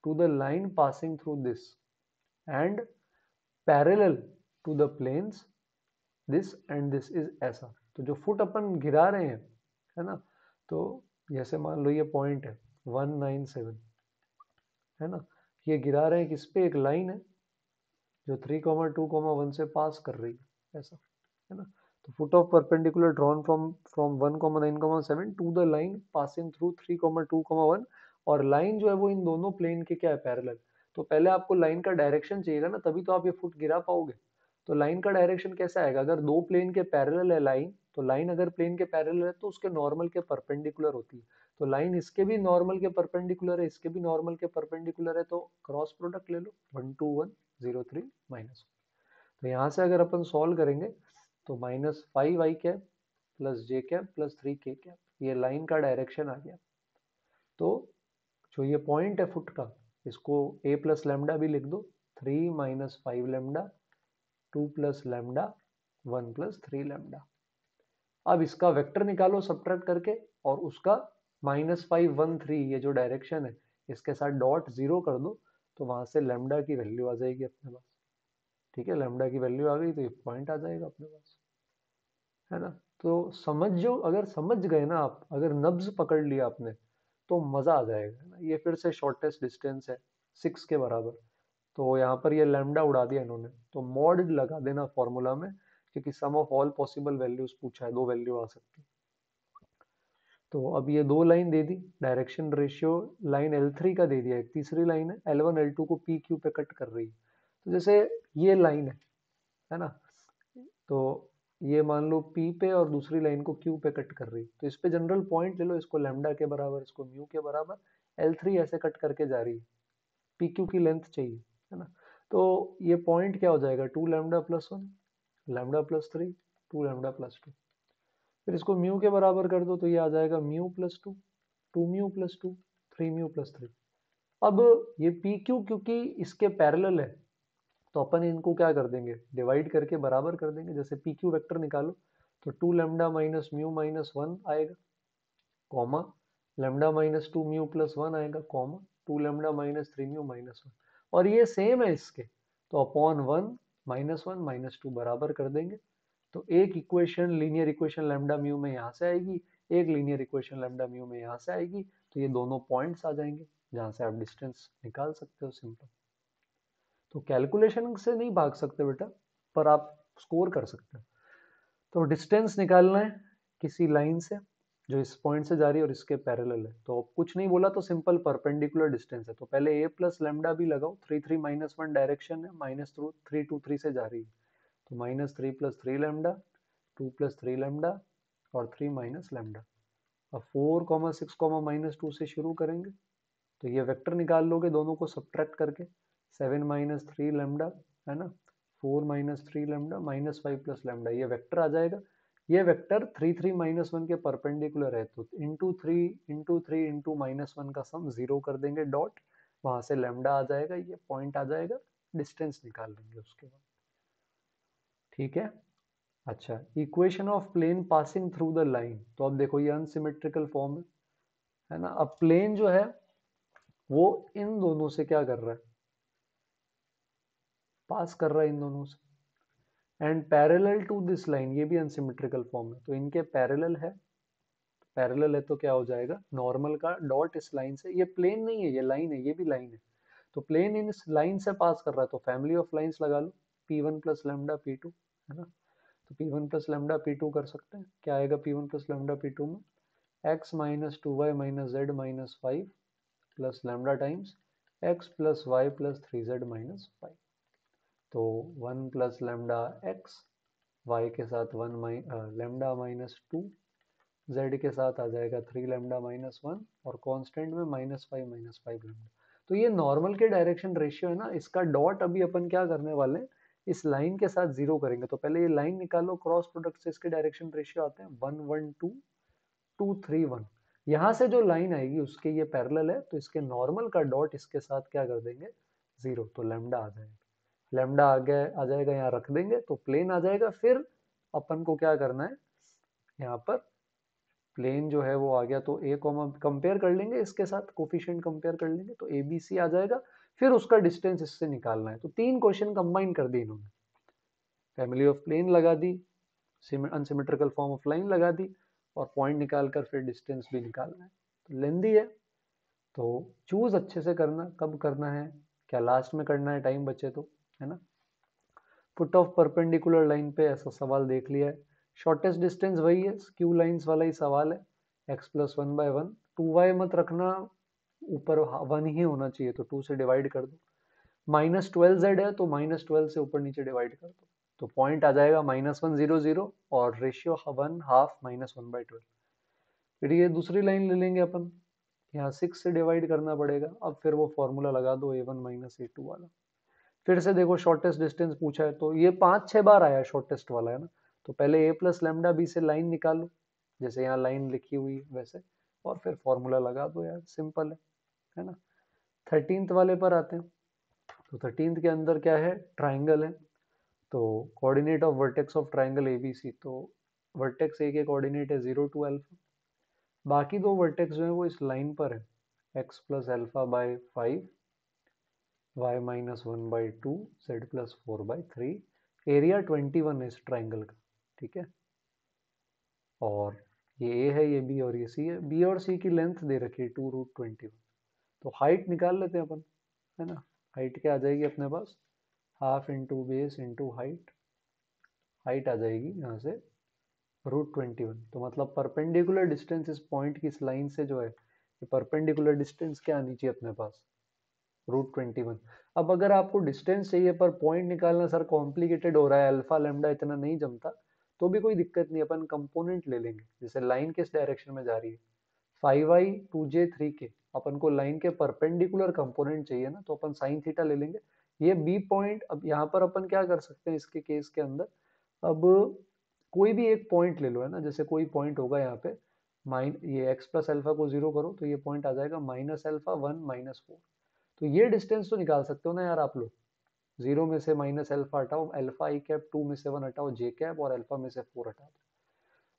to the line passing through this and parallel to the planes this and this is ऐसा। तो जो फुट अपन गिरा रहे हैं, है ना, तो जैसे मान लो ये पॉइंट है 1 9 7, है ना, ये गिरा रहे हैं किस पे, एक लाइन है जो 3 2 1 से पास कर रही है, ऐसा, है ना। तो foot of perpendicular drawn from 1 9 7 to the line passing through 3 2 1, और लाइन जो है वो इन दोनों प्लेन के क्या है, पैरेलल। तो पहले आपको लाइन का डायरेक्शन चाहिएगा ना, तभी तो आप ये फुट गिरा पाओगे। तो लाइन का डायरेक्शन कैसा आएगा, अगर दो प्लेन के पैरेलल है लाइन, तो लाइन अगर प्लेन के पैरेलल है तो उसके नॉर्मल के परपेंडिकुलर होती है, तो लाइन इसके भी नॉर्मल के परपेंडिकुलर है, इसके भी नॉर्मल के परपेंडिकुलर है, तो क्रॉस प्रोडक्ट ले लो, 1 2 1 0 3 -1। तो यहाँ से अगर अपन सॉल्व करेंगे, तो -5 आई कैप प्लस जे कैप प्लस 3 के कैप, ये लाइन का डायरेक्शन आ गया। तो जो ये पॉइंट है फुट का, इसको a प्लस लेमडा भी लिख दो, 3 minus 5 lambda 2 plus lambda 1 plus 3 lambda. अब इसका वेक्टर निकालो सब्ट्रैक्ट करके, और उसका -5 1 3 ये जो डायरेक्शन है इसके साथ डॉट जीरो कर दो, तो वहां से लेमडा की वैल्यू आ जाएगी अपने पास। ठीक है, लेमडा की वैल्यू आ गई तो ये पॉइंट आ जाएगा अपने पास, है ना। तो समझो, अगर समझ गए ना आप, अगर नब्ज पकड़ लिया आपने तो मजा आ जाएगा, है ना। ये फिर से शॉर्टेस्ट डिस्टेंस है 6 के बराबर। तो यहाँ पर ये लैम्डा उड़ा दिया इन्होंने, तो मॉड लगा देना फॉर्मूला में, क्योंकि सम ऑफ ऑल पॉसिबल वैल्यूज पूछा है, दो वैल्यू आ सकती है। तो अब ये दो लाइन दे दी, डायरेक्शन रेशियो लाइन L3 का दे दिया, एक तीसरी लाइन है L1 L2 को PQ पे कट कर रही है। तो जैसे ये लाइन है ना, तो ये मान लो P पे और दूसरी लाइन को Q पे कट कर रही है, तो इस पे जनरल पॉइंट ले लो, इसको लैम्डा के बराबर, इसको म्यू के बराबर, L3 ऐसे कट करके जा रही है, PQ की लेंथ चाहिए, है ना। तो ये पॉइंट क्या हो जाएगा, 2 lambda plus 1 lambda plus 3 2 lambda plus 2, फिर इसको म्यू के बराबर कर दो, तो ये आ जाएगा mu plus 2 2 mu plus 2 3 mu plus 3। अब ये पी क्यू क्योंकि इसके पैरेलल है, तो अपन इनको क्या कर देंगे, डिवाइड करके बराबर कर देंगे। जैसे पी क्यू वेक्टर निकालो, तो 2 लैम्डा माइनस म्यू माइनस 1 आएगा, comma lambda minus 2 mu plus 1 आएगा, comma 2 lambda minus 3 mu minus 1, और ये सेम है इसके, तो अपॉन 1 माइनस 1 माइनस 2 बराबर कर देंगे। तो एक equation, linear equation lambda mu में यहाँ से आएगी, एक लीनियर इक्वेशन लैम्डा म्यू में यहाँ से आएगी, तो ये दोनों पॉइंट्स आ जाएंगे जहाँ से आप डिस्टेंस निकाल सकते हो सिंपल। तो कैलकुलेशन से नहीं भाग सकते बेटा, पर आप स्कोर कर सकते हो। तो डिस्टेंस निकालना है किसी लाइन से जो इस पॉइंट से जा रही है और इसके पैरेलल है, तो कुछ नहीं बोला तो सिंपल परपेंडिकुलर डिस्टेंस है, तो पहले a प्लस लेमडा भी लगाओ, 3 3 माइनस 1 डायरेक्शन है, -3 2 3 से जा रही है, तो -3 प्लस 3 लेमडा 2 प्लस 3 लेमडा और 3 माइनस लेमडा। अब 4 6 माइनस 2 से शुरू करेंगे, तो ये वेक्टर निकाल लोगे दोनों को सब्ट्रैक्ट करके, 7 माइनस 3 लेमडा, है ना, 4 minus 3 lambda minus 5 plus lambda, ये वेक्टर आ जाएगा। ये वेक्टर 3 3 माइनस 1 के परपेंडिकुलर है, तो इंटू थ्री इंटू माइनस 1 का सम जीरो कर देंगे डॉट, वहां से लेमडा आ जाएगा, ये पॉइंट आ जाएगा, डिस्टेंस निकाल लेंगे उसके बाद। ठीक है। अच्छा, equation of plane passing through the line, तो अब देखो ये अनसिमेट्रिकल फॉर्म है ना। अब प्लेन जो है वो इन दोनों से क्या कर रहा है, पास कर रहा है इन दोनों से, and parallel to this line, ये भी अनसिमेट्रिकल फॉर्म है, तो इनके पैरेलल है, पैरेलल है तो क्या हो जाएगा, नॉर्मल का डॉट इस लाइन से, ये प्लेन नहीं है, ये लाइन है, ये भी लाइन है, तो प्लेन इन इस लाइन से पास कर रहा है, तो फैमिली ऑफ लाइंस लगा लो, P1 प्लस लेमडा P2, है ना। तो P1 प्लस लेमडा P2 कर सकते हैं, क्या आएगा P1 प्लस लेमडा P2 में, x minus 2y minus z minus 5 plus lambda times x plus y plus 3z minus 5, तो 1 प्लस लेमडा एक्स, वाई के साथ लेमडा माइनस 2, जेड के साथ आ जाएगा 3 लेमडा माइनस 1, और कांस्टेंट में माइनस फाइव लेमडा। तो ये नॉर्मल के डायरेक्शन रेशियो है ना, इसका डॉट अभी अपन क्या करने वाले हैं, इस लाइन के साथ जीरो करेंगे। तो पहले ये लाइन निकालो, क्रॉस प्रोडक्ट से इसके डायरेक्शन रेशियो आते हैं 1 1 2 2 3 1, यहाँ से जो लाइन आएगी उसके ये पैरेलल है, तो इसके नॉर्मल का डॉट इसके साथ क्या कर देंगे, जीरो, तो लेमडा आ जाएगा, लेमडा आ जाएगा, यहाँ रख देंगे तो प्लेन आ जाएगा। फिर अपन को क्या करना है, यहाँ पर प्लेन जो है वो आ गया, तो ए कॉमा कंपेयर कर लेंगे इसके साथ, कोफिशिएंट कंपेयर कर लेंगे, तो ए बी सी आ जाएगा, फिर उसका डिस्टेंस इससे निकालना है। तो तीन क्वेश्चन कंबाइन कर दिए इन्होंने, फैमिली ऑफ प्लेन लगा दी, अनसिमेट्रिकल फॉर्म ऑफ लाइन लगा दी, और पॉइंट निकालकर फिर डिस्टेंस भी निकालना है। तो लेंदी है, तो चूज अच्छे से करना, कब करना है, क्या लास्ट में करना है, टाइम बचे तो, है ना। फुट ऑफ परपेंडिकुलर लाइन पे ऐसा सवाल देख लिया है, शॉर्टेस्ट डिस्टेंस वही है, स्क्यू लाइंस वाला ही सवाल है, x प्लस 1/1, 2y मत रखना, ऊपर 1 ही होना चाहिए, तो 2 से डिवाइड कर दो, -12z है तो -12 से ऊपर नीचे डिवाइड कर दो, तो पॉइंट आ जाएगा -1 0 0, और रेशियो 1 हाफ -1/12। फिर ये दूसरी लाइन ले लेंगे अपन, यहाँ 6 से डिवाइड करना पड़ेगा, अब फिर वो फॉर्मूला लगा दो a1 - a2 वाला। फिर से देखो शॉर्टेस्ट डिस्टेंस पूछा है, तो ये 5 6 बार आया है शॉर्टेस्ट वाला, है ना, तो पहले ए प्लस लेमडा बी से लाइन निकालो, जैसे यहाँ लाइन लिखी हुई है वैसे, और फिर फॉर्मूला लगा दो यार, सिंपल है ना। 13th वाले पर आते हैं। तो 13th के अंदर क्या है, ट्राइंगल है। तो coordinate of vertex of triangle ABC, तो वर्टेक्स ए के कोऑर्डिनेट है 0 to अल्फा। बाकी दो वर्टेक्स जो है वो इस लाइन पर है, x plus alpha by 5, y minus 1/2, z plus 4/3। Area 21 है इस ट्राइंगल का, ठीक है। और ये ए है, ये बी और ये सी है। बी और सी की लेंथ दे रखी है 2√21। तो हाइट निकाल लेते हैं अपन, है ना। हाइट क्या आ जाएगी अपने पास, half into base into height. Height आ जाएगी यहाँ से √21। तो मतलब परपेंडिकुलर डिस्टेंस इस पॉइंट की इस लाइन से जो है, ये परपेंडिकुलर डिस्टेंस क्या आनी चाहिए अपने पास, √21। अब अगर आपको डिस्टेंस चाहिए पर पॉइंट निकालना सर कॉम्प्लिकेटेड हो रहा है, अल्फा लेमडा इतना नहीं जमता, तो भी कोई दिक्कत नहीं, अपन कंपोनेंट ले लेंगे। जैसे लाइन किस डायरेक्शन में जा रही है, 5i 2j 3k, अपन को लाइन के परपेंडिकुलर कंपोनेंट चाहिए ना, तो अपन साइन थीटा ले लेंगे। ये बी पॉइंट, अब यहाँ पर अपन क्या कर सकते हैं इसके केस के अंदर, अब कोई भी एक पॉइंट ले लो, है ना। जैसे कोई पॉइंट होगा यहाँ पे, ये x प्लस अल्फा को 0 करो तो ये पॉइंट आ जाएगा -अल्फा 1 -4। तो ये डिस्टेंस तो निकाल सकते हो ना यार आप लोग। 0 में से माइनस अल्फा हटाओ, अल्फा आई कैप, 2 में से 1 हटाओ जे कैप, और अल्फा में से 4 हटा दो।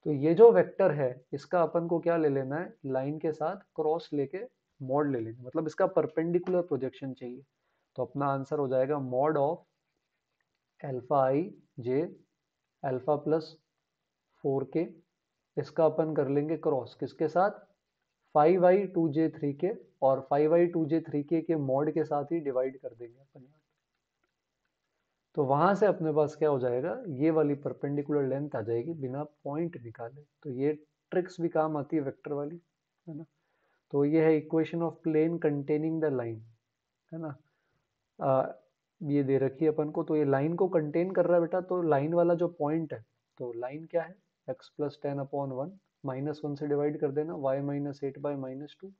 तो ये जो वेक्टर है इसका अपन को क्या ले लेना है, लाइन के साथ क्रॉस लेके मॉड ले लेना, मतलब इसका परपेंडिकुलर प्रोजेक्शन चाहिए। तो अपना आंसर हो जाएगा mod of alpha I J alpha plus 4k। इसका अपन कर लेंगे क्रॉस किसके साथ, 5i 2j 3k, और 5i 2j 3k के मॉड के साथ ही डिवाइड कर देंगे अपन यहाँ। तो वहां से अपने पास क्या हो जाएगा, ये वाली परपेंडिकुलर लेंथ आ जाएगी बिना पॉइंट निकाले। तो ये ट्रिक्स भी काम आती है वेक्टर वाली, है ना। तो ये है equation of plane containing the line, है ना। आ, ये दे रखी है अपन को, तो ये लाइन को कंटेन कर रहा है बेटा। तो लाइन वाला जो पॉइंट है, तो लाइन क्या है, x प्लस 10/1, -1 से डिवाइड कर देना, y माइनस 8/-2,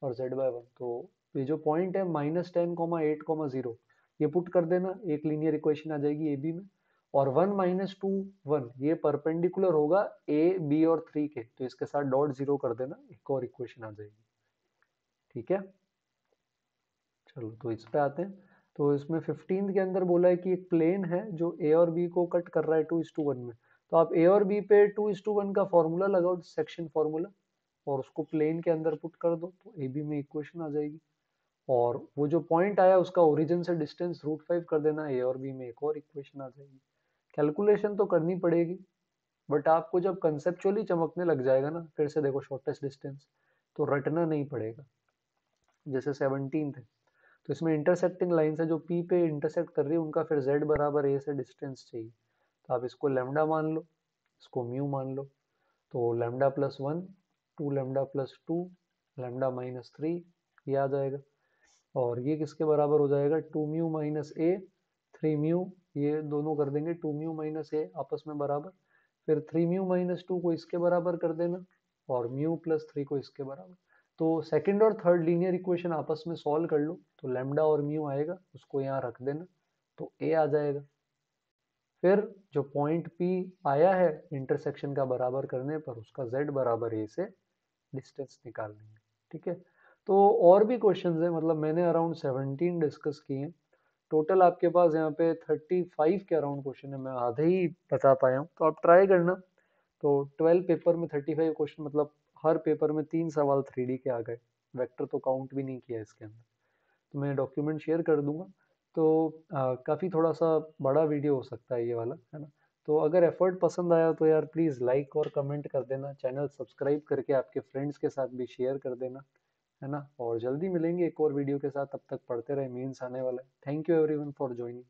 और z/1। तो ये जो पॉइंट है -10, 8, 0, ये पुट कर देना, एक लीनियर इक्वेशन आ जाएगी ए बी में। और 1 - 2 1 ये परपेंडिकुलर होगा ए बी और 3 के, तो इसके साथ डॉट 0 कर देना, एक और इक्वेशन आ जाएगी, ठीक है। चलो तो इस पे आते हैं। तो इसमें 15 के अंदर बोला है कि एक प्लेन है जो ए और बी को कट कर रहा है 2:1 में। तो आप ए और बी पे 2:1 का फॉर्मूला लगाओ, सेक्शन फॉर्मूला, और उसको प्लेन के अंदर पुट कर दो, तो ए बी में इक्वेशन आ जाएगी। और वो जो पॉइंट आया उसका ओरिजिन से डिस्टेंस √5 कर देना, ए और बी में एक और इक्वेशन आ जाएगी। कैलकुलेशन तो करनी पड़ेगी, बट आपको जब कंसेप्चुअली चमकने लग जाएगा ना, फिर से देखो शॉर्टेस्ट डिस्टेंस, तो रटना नहीं पड़ेगा। जैसे 17 है, तो इसमें इंटरसेक्टिंग लाइन है जो पी पे इंटरसेक्ट कर रही है, उनका फिर z बराबर a से डिस्टेंस चाहिए। तो आप इसको लेमडा मान लो, इसको म्यू मान लो। तो lambda plus 1, 2 lambda plus 2, lambda minus 3, ये आ जाएगा। और ये किसके बराबर हो जाएगा, 2 म्यू माइनस ए, 3 म्यू, ये दोनों कर देंगे 2 म्यू माइनस ए आपस में बराबर। फिर 3 म्यू माइनस 2 को इसके बराबर कर देना, और म्यू प्लस 3 को इसके बराबर। तो सेकंड और थर्ड लीनियर इक्वेशन आपस में सॉल्व कर लो, तो लेमडा और म्यू आएगा, उसको यहाँ रख देना, तो ए आ जाएगा। फिर जो पॉइंट पी आया है इंटरसेक्शन का बराबर करने पर, उसका z बराबर ए से डिस्टेंस निकाल लेंगे, ठीक है। तो और भी क्वेश्चंस हैं, मतलब मैंने अराउंड 17 डिस्कस किए हैं टोटल। आपके पास यहाँ पे 35 के अराउंड क्वेश्चन है, मैं आधे ही बता पाया हूँ, तो आप ट्राई करना। तो 12 पेपर में 35 क्वेश्चन, मतलब हर पेपर में 3 सवाल 3D के आ गए। वेक्टर तो काउंट भी नहीं किया इसके अंदर, तो मैं डॉक्यूमेंट शेयर कर दूंगा। तो काफ़ी थोड़ा सा बड़ा वीडियो हो सकता है ये वाला, है ना। तो अगर एफर्ट पसंद आया तो यार प्लीज़ लाइक और कमेंट कर देना, चैनल सब्सक्राइब करके आपके फ्रेंड्स के साथ भी शेयर कर देना, है ना। और जल्दी मिलेंगे एक और वीडियो के साथ, तब तक पढ़ते रहे, मेंस आने वाला है। Thank you everyone for joining.